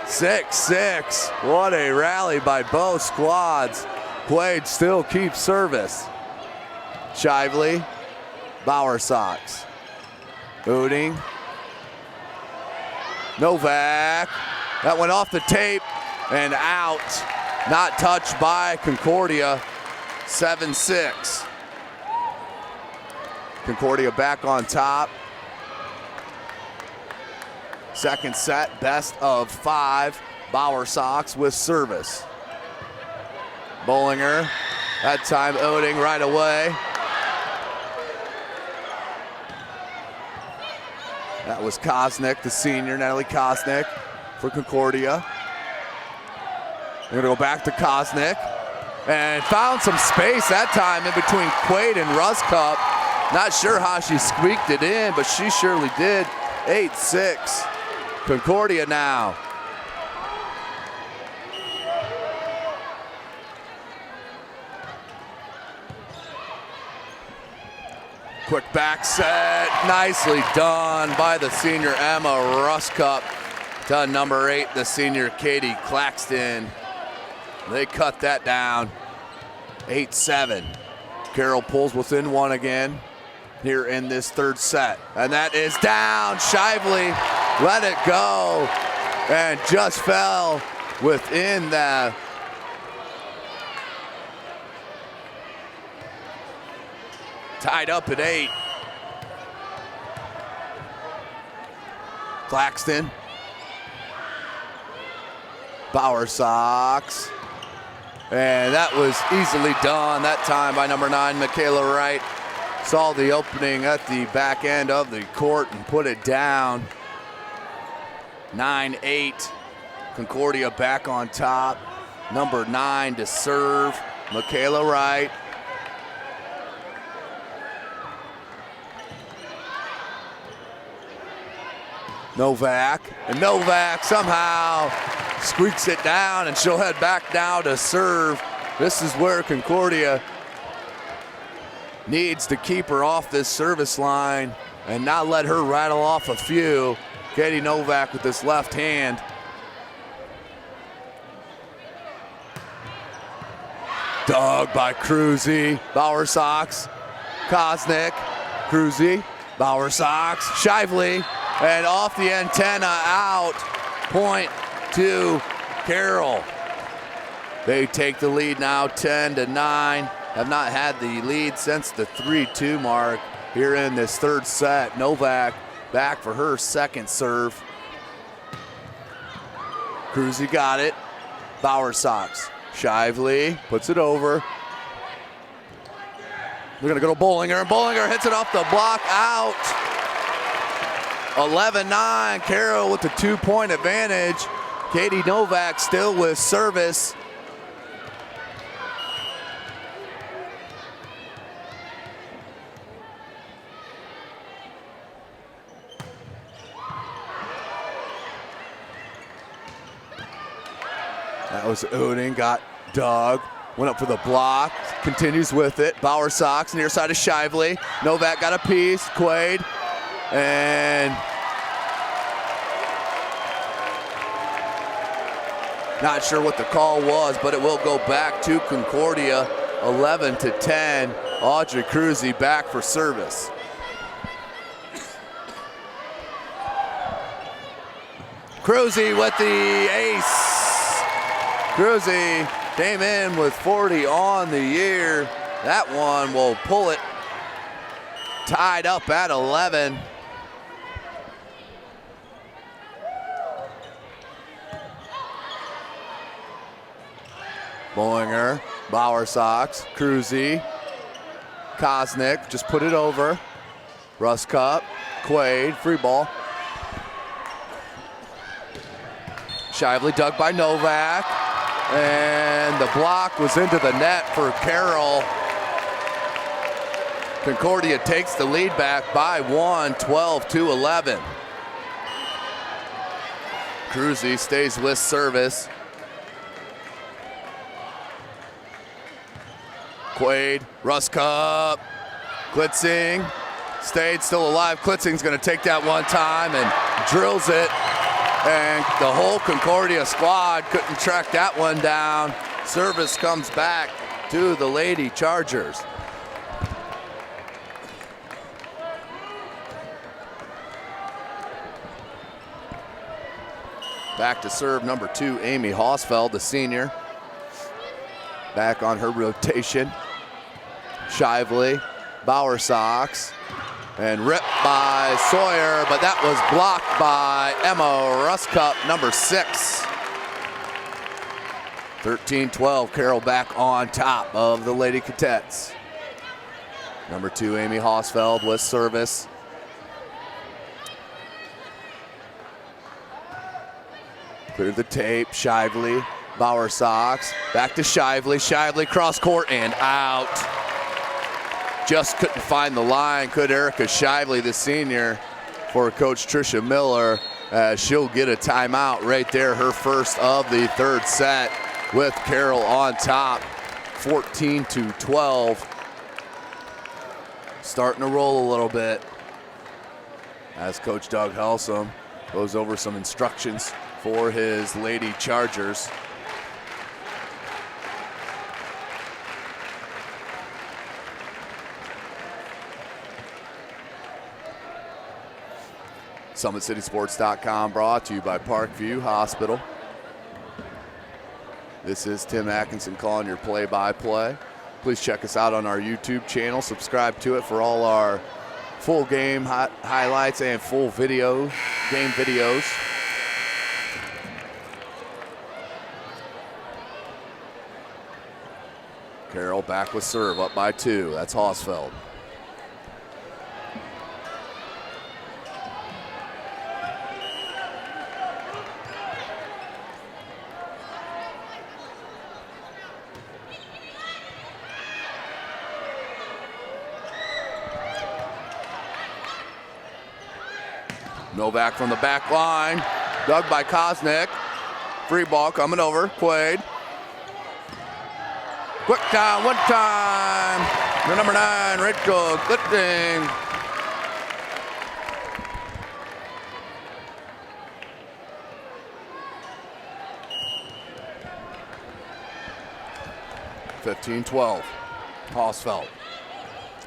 6-6. What a rally by both squads. Quaid still keeps service. Shively, Bowersox, Oding, Novak. That went off the tape and out. Not touched by Concordia. 7-6. Concordia back on top. Second set, best of 5. Bowersox with service. Bollinger, that time Oding right away. That was Kosnick, the senior, Natalie Kosnick for Concordia. We're gonna go back to Kosnick and found some space that time in between Quaid and Ruskop. Not sure how she squeaked it in, but she surely did. 8-6. Concordia now. Quick back set, nicely done by the senior Emma Ruskop to number 8, the senior Katie Claxton. They cut that down. 8-7. Carroll pulls within 1 again here in this third set. And that is down. Shively let it go and just fell within the tied up at 8. Claxton. Bauer Sox. And that was easily done that time by number 9, Michaela Wright. Saw the opening at the back end of the court and put it down. 9-8. Concordia back on top. Number 9 to serve, Michaela Wright. Novak, and Novak somehow squeaks it down, and she'll head back now to serve. This is where Concordia needs to keep her off this service line and not let her rattle off a few. Katie Novak with this left hand. Dug by Cruzy, Bauer Sox, Kosnick, Cruzy, Bauer Sox, Shively, and off the antenna out, point to Carroll. They take the lead now 10-9. Have not had the lead since the 3-2 mark here in this third set. Novak back for her second serve. Cruzy got it. Bauer Sox. Shively puts it over. They're gonna go to Bollinger, and Bollinger hits it off the block, out. 11-9, Carroll with the 2-point advantage. Katie Novak still with service. That was Oden, got Doug, went up for the block, continues with it. Bauer Sox, near side of Shively. Novak got a piece, Quaid, and not sure what the call was, but it will go back to Concordia, 11-10. Audrey Cruzy back for service. Cruzy with the ace. Cruzy came in with 40 on the year. That one will pull it tied up at 11. Bollinger, Bauer Sox, Cruzy, Kosnick, just put it over. Russ Cup, Quaid, free ball. Shively dug by Novak. And the block was into the net for Carroll. Concordia takes the lead back by 1, 12-11. Cruzy stays with service. Quaid, Russ Cup, Klitzing, stayed still alive. Klitzing's gonna take that one time and drills it. And the whole Concordia squad couldn't track that one down. Service comes back to the Lady Chargers. Back to serve number 2, Amy Hausfeld, the senior. Back on her rotation. Shively, Bauer Sox. And ripped by Sawyer, but that was blocked by Emma Ruscup, number 6. 13-12, Carroll back on top of the Lady Cadets. Number 2, Amy Hausfeld with service. Cleared the tape, Shively, Bauer Sox, back to Shively, Shively cross court and out. Just couldn't find the line, could Erica Shively, the senior, for Coach Tricia Miller. She'll get a timeout right there, her first of the third set, with Carroll on top, 14-12. Starting to roll a little bit as Coach Doug Helsum goes over some instructions for his Lady Chargers. SummitCitySports.com brought to you by Parkview Hospital. This is Tim Atkinson calling your play-by-play. Please check us out on our YouTube channel. Subscribe to it for all our full game highlights and full game videos. Carroll back with serve, up by 2. That's Hausfeld. Novak from the back line, dug by Kosnick. Free ball coming over, Quaid. Quick time, one time. The number 9, Rachel Clifton. (15-12). Hausfeld.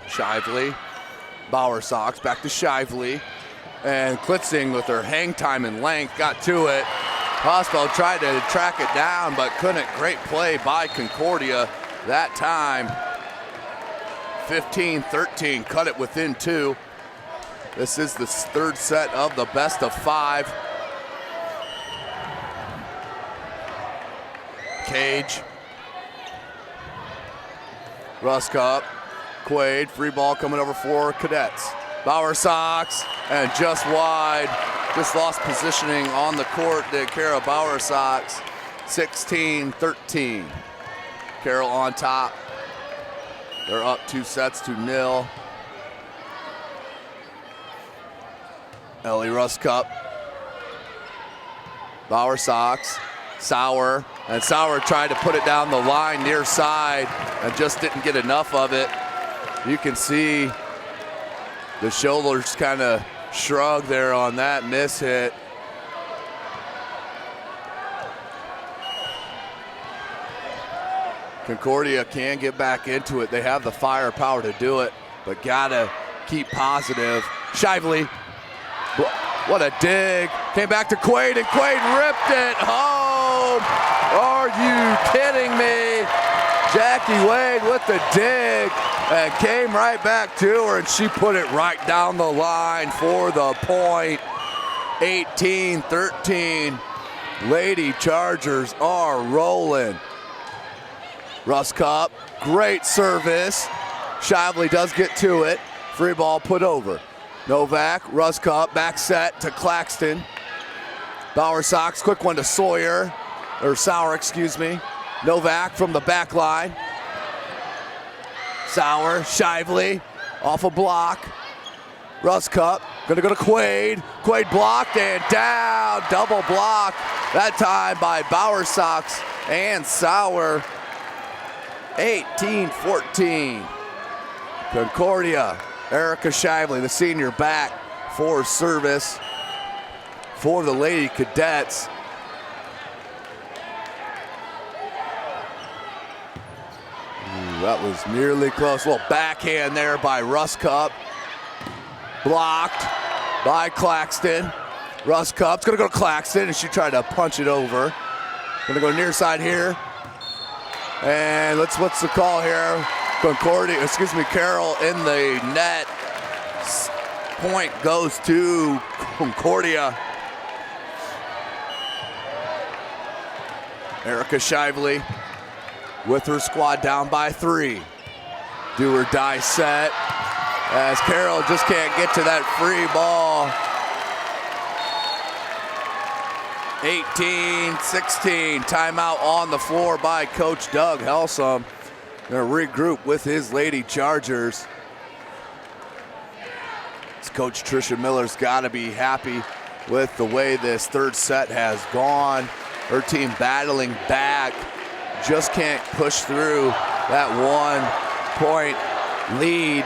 Shively. Bowersox back to Shively. And Klitzing with her hang time and length got to it. Hausfeld tried to track it down, but couldn't. Great play by Concordia that time. 15-13, cut it within 2. This is the third set of the best of 5. Cage. Rusk-Up. Quaid, free ball coming over for Cadets. Bowersox, and just wide. Just lost positioning on the court to Carroll Bowersox. 16-13. Carroll on top. They're up 2-0. Ellie Rusk-Up. Bowersox. Sauer. And Sauer tried to put it down the line near side and just didn't get enough of it. You can see the shoulders kind of shrug there on that miss hit. Concordia can get back into it. They have the firepower to do it, but gotta keep positive. Shively, what a dig. Came back to Quaid, and Quaid ripped it home. Are you kidding me? Jackie Wade with the dig and came right back to her, and she put it right down the line for the point. 18-13. Lady Chargers are rolling. Rusk-Up, great service. Shively does get to it. Free ball put over. Novak, Rusk-Up, back set to Claxton. Bowersox, quick one to Sauer, excuse me. Novak from the back line. Sauer, Shively, off a block. Rusk-Up, gonna go to Quaid. Quaid blocked and down, double block. That time by Bowersox and Sauer. 18-14. Concordia, Erica Shively, the senior, back for service for the Lady Cadets. That was nearly close. A little backhand there by Rusk-Up. Blocked by Claxton. Rusk-Up's gonna go to Claxton, and she tried to punch it over. Gonna go near side here. And what's the call here? Carroll in the net. Point goes to Concordia. Erica Shively with her squad down by 3. Do or die set as Carroll just can't get to that free ball. 18-16, timeout on the floor by Coach Doug Helsum. Gonna regroup with his Lady Chargers. Coach Tricia Miller's gotta be happy with the way this third set has gone. Her team battling back, just can't push through that 1-point lead.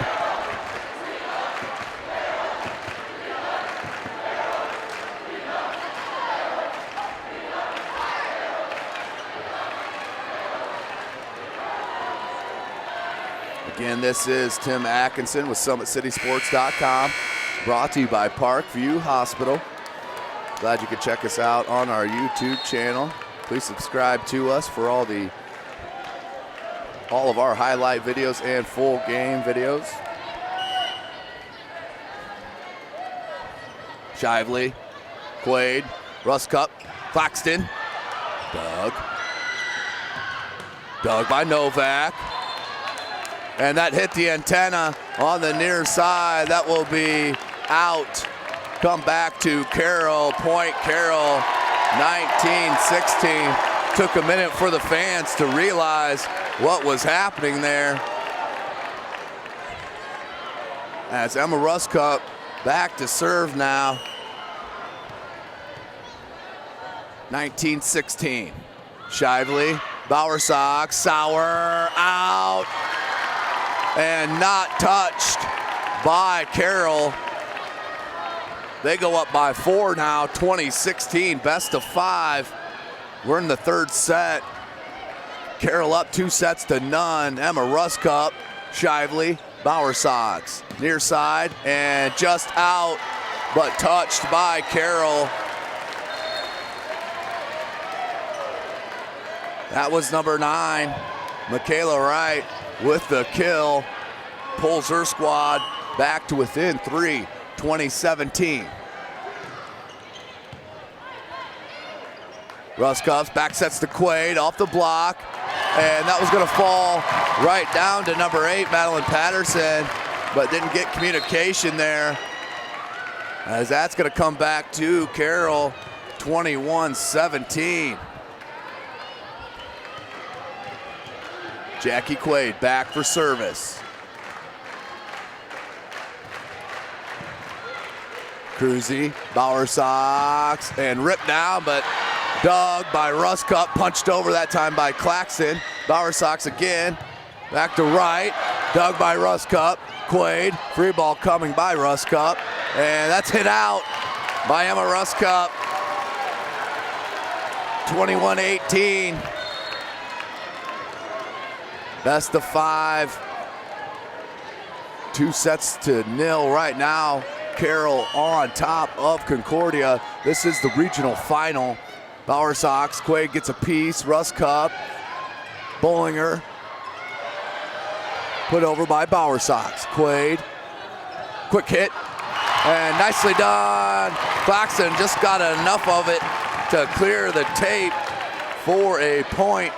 Again, this is Tim Atkinson with SummitCitySports.com, brought to you by Parkview Hospital. Glad you could check us out on our YouTube channel. Please subscribe to us for all of our highlight videos and full game videos. Shively, Quaid, Rusk-Up, Claxton, Doug by Novak. And that hit the antenna on the near side. That will be out. Come back to Carroll. Point Carroll, 19-16. Took a minute for the fans to realize what was happening there. As Emma Ruscup back to serve now. 19-16. Shively, Bowersox, Sauer, out. And not touched by Carroll. They go up by 4 now, 20-16, best of 5. We're in the third set. Carroll up 2-0. Emma Ruscup, Shively, Bowersox, near side, and just out, but touched by Carroll. That was number 9, Michaela Wright, with the kill. Pulls her squad back to within 3, 20-17. Ruscups back sets to Quaid off the block, and that was going to fall right down to number 8, Madeline Patterson, but didn't get communication there, as that's going to come back to Carroll, 21-17. Jackie Quaid back for service. Cruzy, Bowersox, and ripped down, but dug by Ruscup, punched over that time by Claxton. Bowersox again, back to right, dug by Ruscup. Quaid, free ball coming by Ruscup, and that's hit out by Emma Ruscup. 21-18. Best of 5. 2-0 right now. Carroll on top of Concordia. This is the regional final. Bowersox, Quaid gets a piece. Ruscup, Bollinger, put over by Bowersox. Quaid, quick hit, and nicely done. Claxton just got enough of it to clear the tape for a point.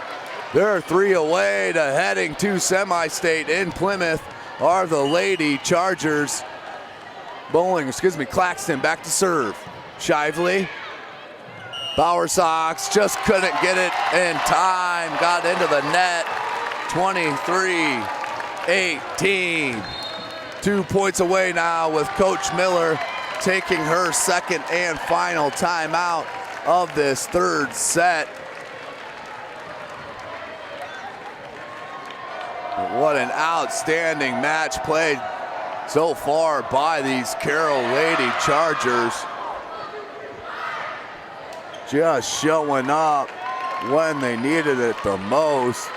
They're 3 away to heading to semi-state in Plymouth are the Lady Chargers. Claxton back to serve. Shively, Bowersox just couldn't get it in time. Got into the net. 23-18. 2 points away now with Coach Miller taking her second and final timeout of this third set. What an outstanding match played so far by these Carroll Lady Chargers. Just showing up when they needed it the most.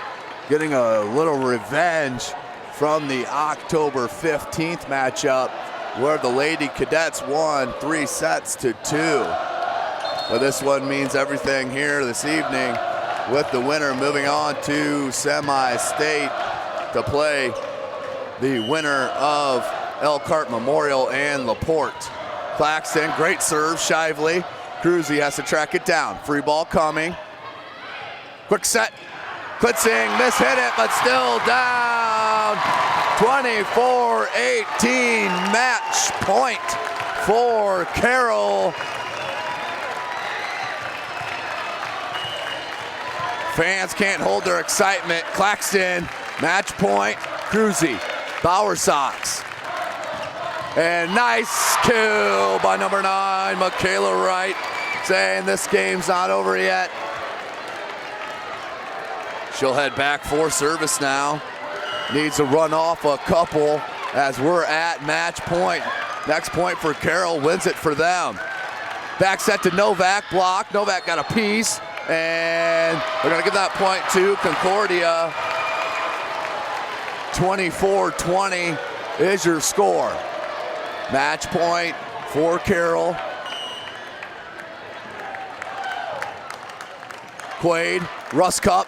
Getting a little revenge from the October 15th matchup where the Lady Cadets won 3-2. But this one means everything here this evening with the winner moving on to semi-state to play the winner of Elkhart Memorial and LaPorte. Claxton, great serve, Shively. Cruzy has to track it down. Free ball coming. Quick set. Klitzing mishit it, but still down. 24-18 match point for Carroll. Fans can't hold their excitement. Claxton, match point. Cruzy, Bowersox. And nice kill by number 9, Michaela Wright, saying this game's not over yet. She'll head back for service now. Needs to run off a couple as we're at match point. Next point for Carroll, wins it for them. Back set to Novak, block. Novak got a piece, and we're gonna give that point to Concordia. 24-20 is your score. Match point for Carroll. Quaid, Ruscup,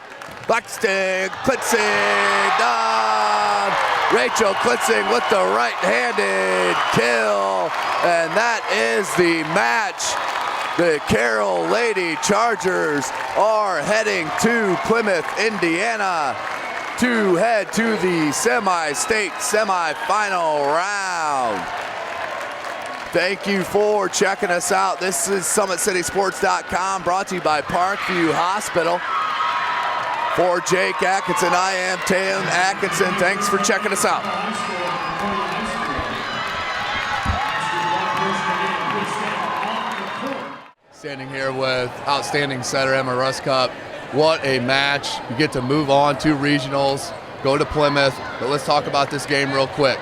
Buxton, Klitzing, done. Rachel Klitzing with the right-handed kill, and that is the match. The Carroll Lady Chargers are heading to Plymouth, Indiana to head to the semi-state semifinal round. Thank you for checking us out. This is SummitCitySports.com, brought to you by Parkview Hospital. For Jake Atkinson, I am Tim Atkinson. Thanks for checking us out. Standing here with outstanding setter Emma Ruscup. What a match. You get to move on to regionals, go to Plymouth. But let's talk about this game real quick.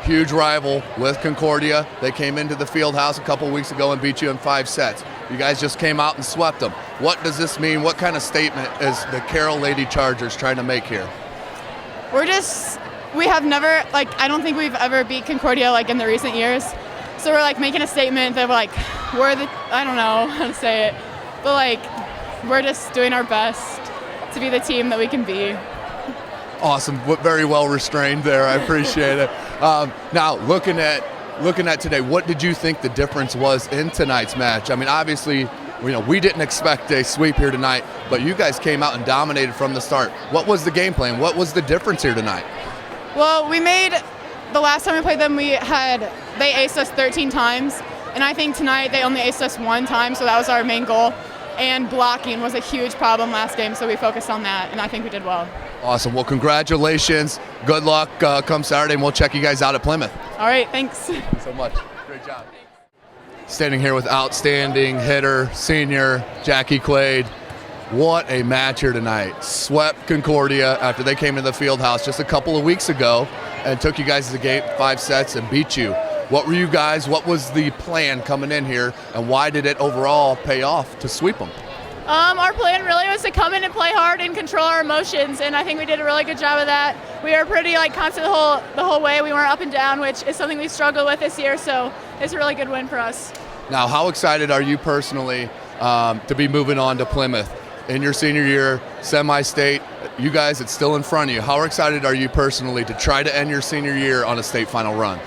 Huge rival with Concordia. They came into the field house a couple weeks ago and beat you in 5 sets. You guys just came out and swept them. What does this mean? What kind of statement is the Carroll Lady Chargers trying to make here? We have never, I don't think we've ever beat Concordia in the recent years. So we're making a statement that I don't know how to say it, but we're just doing our best to be the team that we can be. Awesome, very well restrained there. I appreciate it. Now, looking at today, what did you think the difference was in tonight's match? I mean, obviously, we didn't expect a sweep here tonight, but you guys came out and dominated from the start. What was the game plan? What was the difference here tonight? Well, the last time we played them, they aced us 13 times, and I think tonight they only aced us 1 time, so that was our main goal. And blocking was a huge problem last game, so we focused on that, and I think we did well. Awesome. Well, congratulations. Good luck come Saturday, and we'll check you guys out at Plymouth. All right, thanks. Thank you so much. Great job. Standing here with outstanding hitter, senior Jackie Quaid. What a match here tonight. Swept Concordia after they came into the field house just a couple of weeks ago and took you guys to the game 5 sets and beat you. What was the plan coming in here, and why did it overall pay off to sweep them? Our plan really was to come in and play hard and control our emotions, and I think we did a really good job of that. We were pretty constant the whole way. We weren't up and down, which is something we struggled with this year, so it's a really good win for us. Now, how excited are you personally to be moving on to Plymouth? In your senior year, semi-state, you guys, it's still in front of you. How excited are you personally to try to end your senior year on a state final run?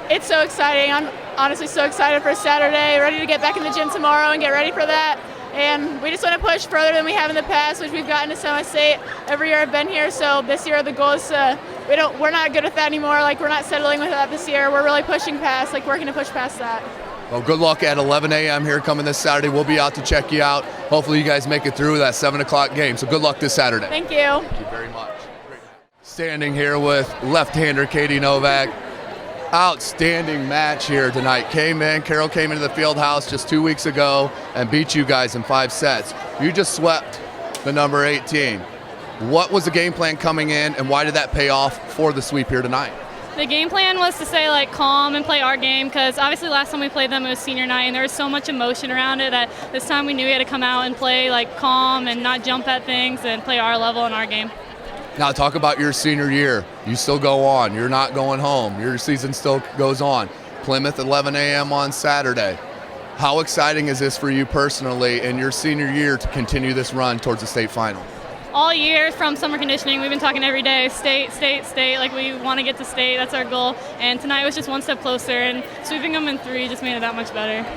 It's so exciting. I'm honestly so excited for Saturday, ready to get back in the gym tomorrow and get ready for that. And we just want to push further than we have in the past, which we've gotten to semi-state every year I've been here. So this year the goal is we're not good at that anymore. We're not settling with that this year. We're really pushing past, working to push past that. Well, good luck at 11 a.m. here coming this Saturday. We'll be out to check you out. Hopefully you guys make it through that 7 o'clock game. So good luck this Saturday. Thank you. Thank you very much. Standing here with left-hander Katie Novak. Outstanding match here tonight. Carroll came into the field house just 2 weeks ago and beat you guys in 5 sets. You just swept the number 18. What was the game plan coming in, and why did that pay off for the sweep here tonight? The game plan was to stay calm and play our game, because obviously last time we played them it was senior night and there was so much emotion around it that this time we knew we had to come out and play calm and not jump at things and play our level in our game. Now talk about your senior year. You still go on. You're not going home. Your season still goes on. Plymouth 11 a.m. on Saturday. How exciting is this for you personally in your senior year to continue this run towards the state final? All year from summer conditioning, we've been talking every day, state. We want to get to state, that's our goal. And tonight was just one step closer, and sweeping them in 3 just made it that much better.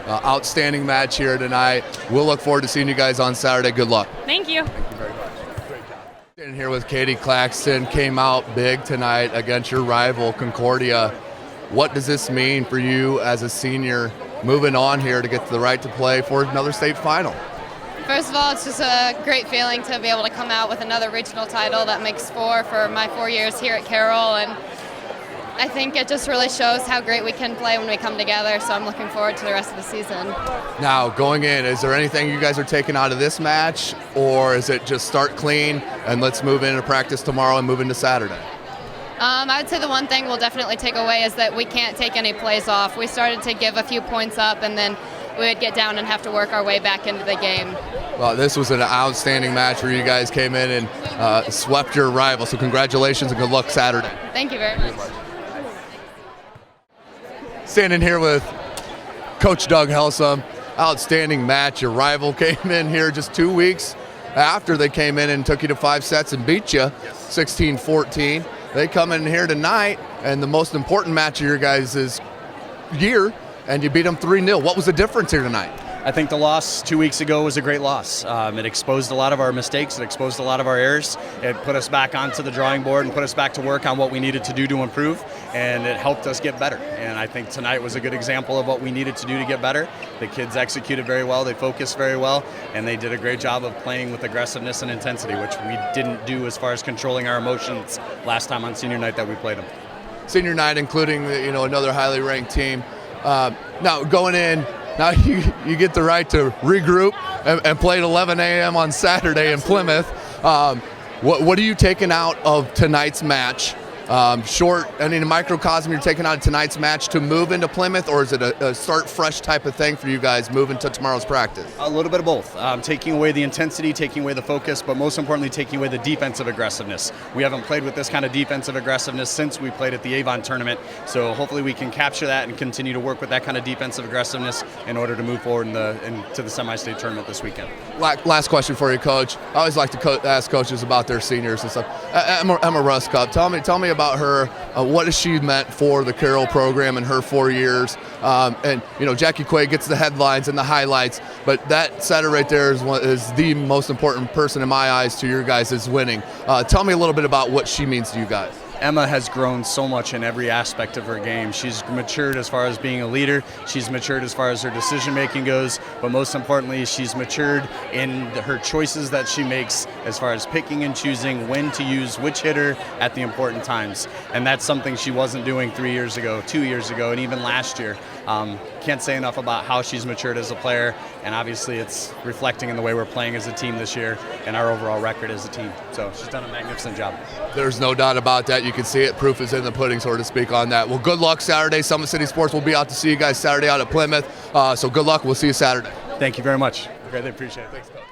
Outstanding match here tonight. We'll look forward to seeing you guys on Saturday. Good luck. Thank you. Thank you very much. Great job. Sitting here with Katie Claxton, came out big tonight against your rival, Concordia. What does this mean for you as a senior moving on here to get the right to play for another state final? First of all, it's just a great feeling to be able to come out with another regional title. That makes 4 for my 4 years here at Carroll, and I think it just really shows how great we can play when we come together, so I'm looking forward to the rest of the season. Now, going in, is there anything you guys are taking out of this match, or is it just start clean and let's move into practice tomorrow and move into Saturday? I'd say the one thing we'll definitely take away is that we can't take any plays off. We started to give a few points up, and then we would get down and have to work our way back into the game. Well, this was an outstanding match where you guys came in and swept your rival, so congratulations and good luck Saturday. Thank you very much. Standing here with Coach Doug Helsum. Outstanding match. Your rival came in here just 2 weeks after they came in and took you to 5 sets and beat you 16-14. They come in here tonight, and the most important match of your guys' year, and you beat them 3-0. What was the difference here tonight? I think the loss 2 weeks ago was a great loss. It exposed a lot of our mistakes. It exposed a lot of our errors. It put us back onto the drawing board and put us back to work on what we needed to do to improve, and it helped us get better. And I think tonight was a good example of what we needed to do to get better. The kids executed very well. They focused very well, and they did a great job of playing with aggressiveness and intensity, which we didn't do as far as controlling our emotions last time on senior night that we played them. Senior night, including another highly ranked team. Now going in, now you get the right to regroup and play at 11 a.m. on Saturday in Plymouth. What are you taking out of tonight's match? A microcosm you're taking out of tonight's match to move into Plymouth, or is it a start fresh type of thing for you guys moving to tomorrow's practice? A little bit of both. Taking away the intensity, taking away the focus, but most importantly, taking away the defensive aggressiveness. We haven't played with this kind of defensive aggressiveness since we played at the Avon tournament, so hopefully we can capture that and continue to work with that kind of defensive aggressiveness in order to move forward into the semi-state tournament this weekend. Last question for you, Coach. I always like to ask coaches about their seniors and stuff. Emma Ruskop, tell me about her. What has she meant for the Carroll program in her 4 years? And Jackie Quaid gets the headlines and the highlights, but that setter right there is the most important person in my eyes to your guys' winning. Tell me a little bit about what she means to you guys. Emma has grown so much in every aspect of her game. She's matured as far as being a leader. She's matured as far as her decision making goes, but most importantly, she's matured in her choices that she makes as far as picking and choosing when to use which hitter at the important times. And that's something she wasn't doing 3 years ago, 2 years ago, and even last year. Can't say enough about how she's matured as a player, and obviously it's reflecting in the way we're playing as a team this year and our overall record as a team. So she's done a magnificent job. There's no doubt about that. You can see it. Proof is in the pudding, so to speak, on that. Well, good luck Saturday. Summit City Sports will be out to see you guys Saturday out at Plymouth. So good luck. We'll see you Saturday. Thank you very much. Greatly appreciate it. Thanks, Coach.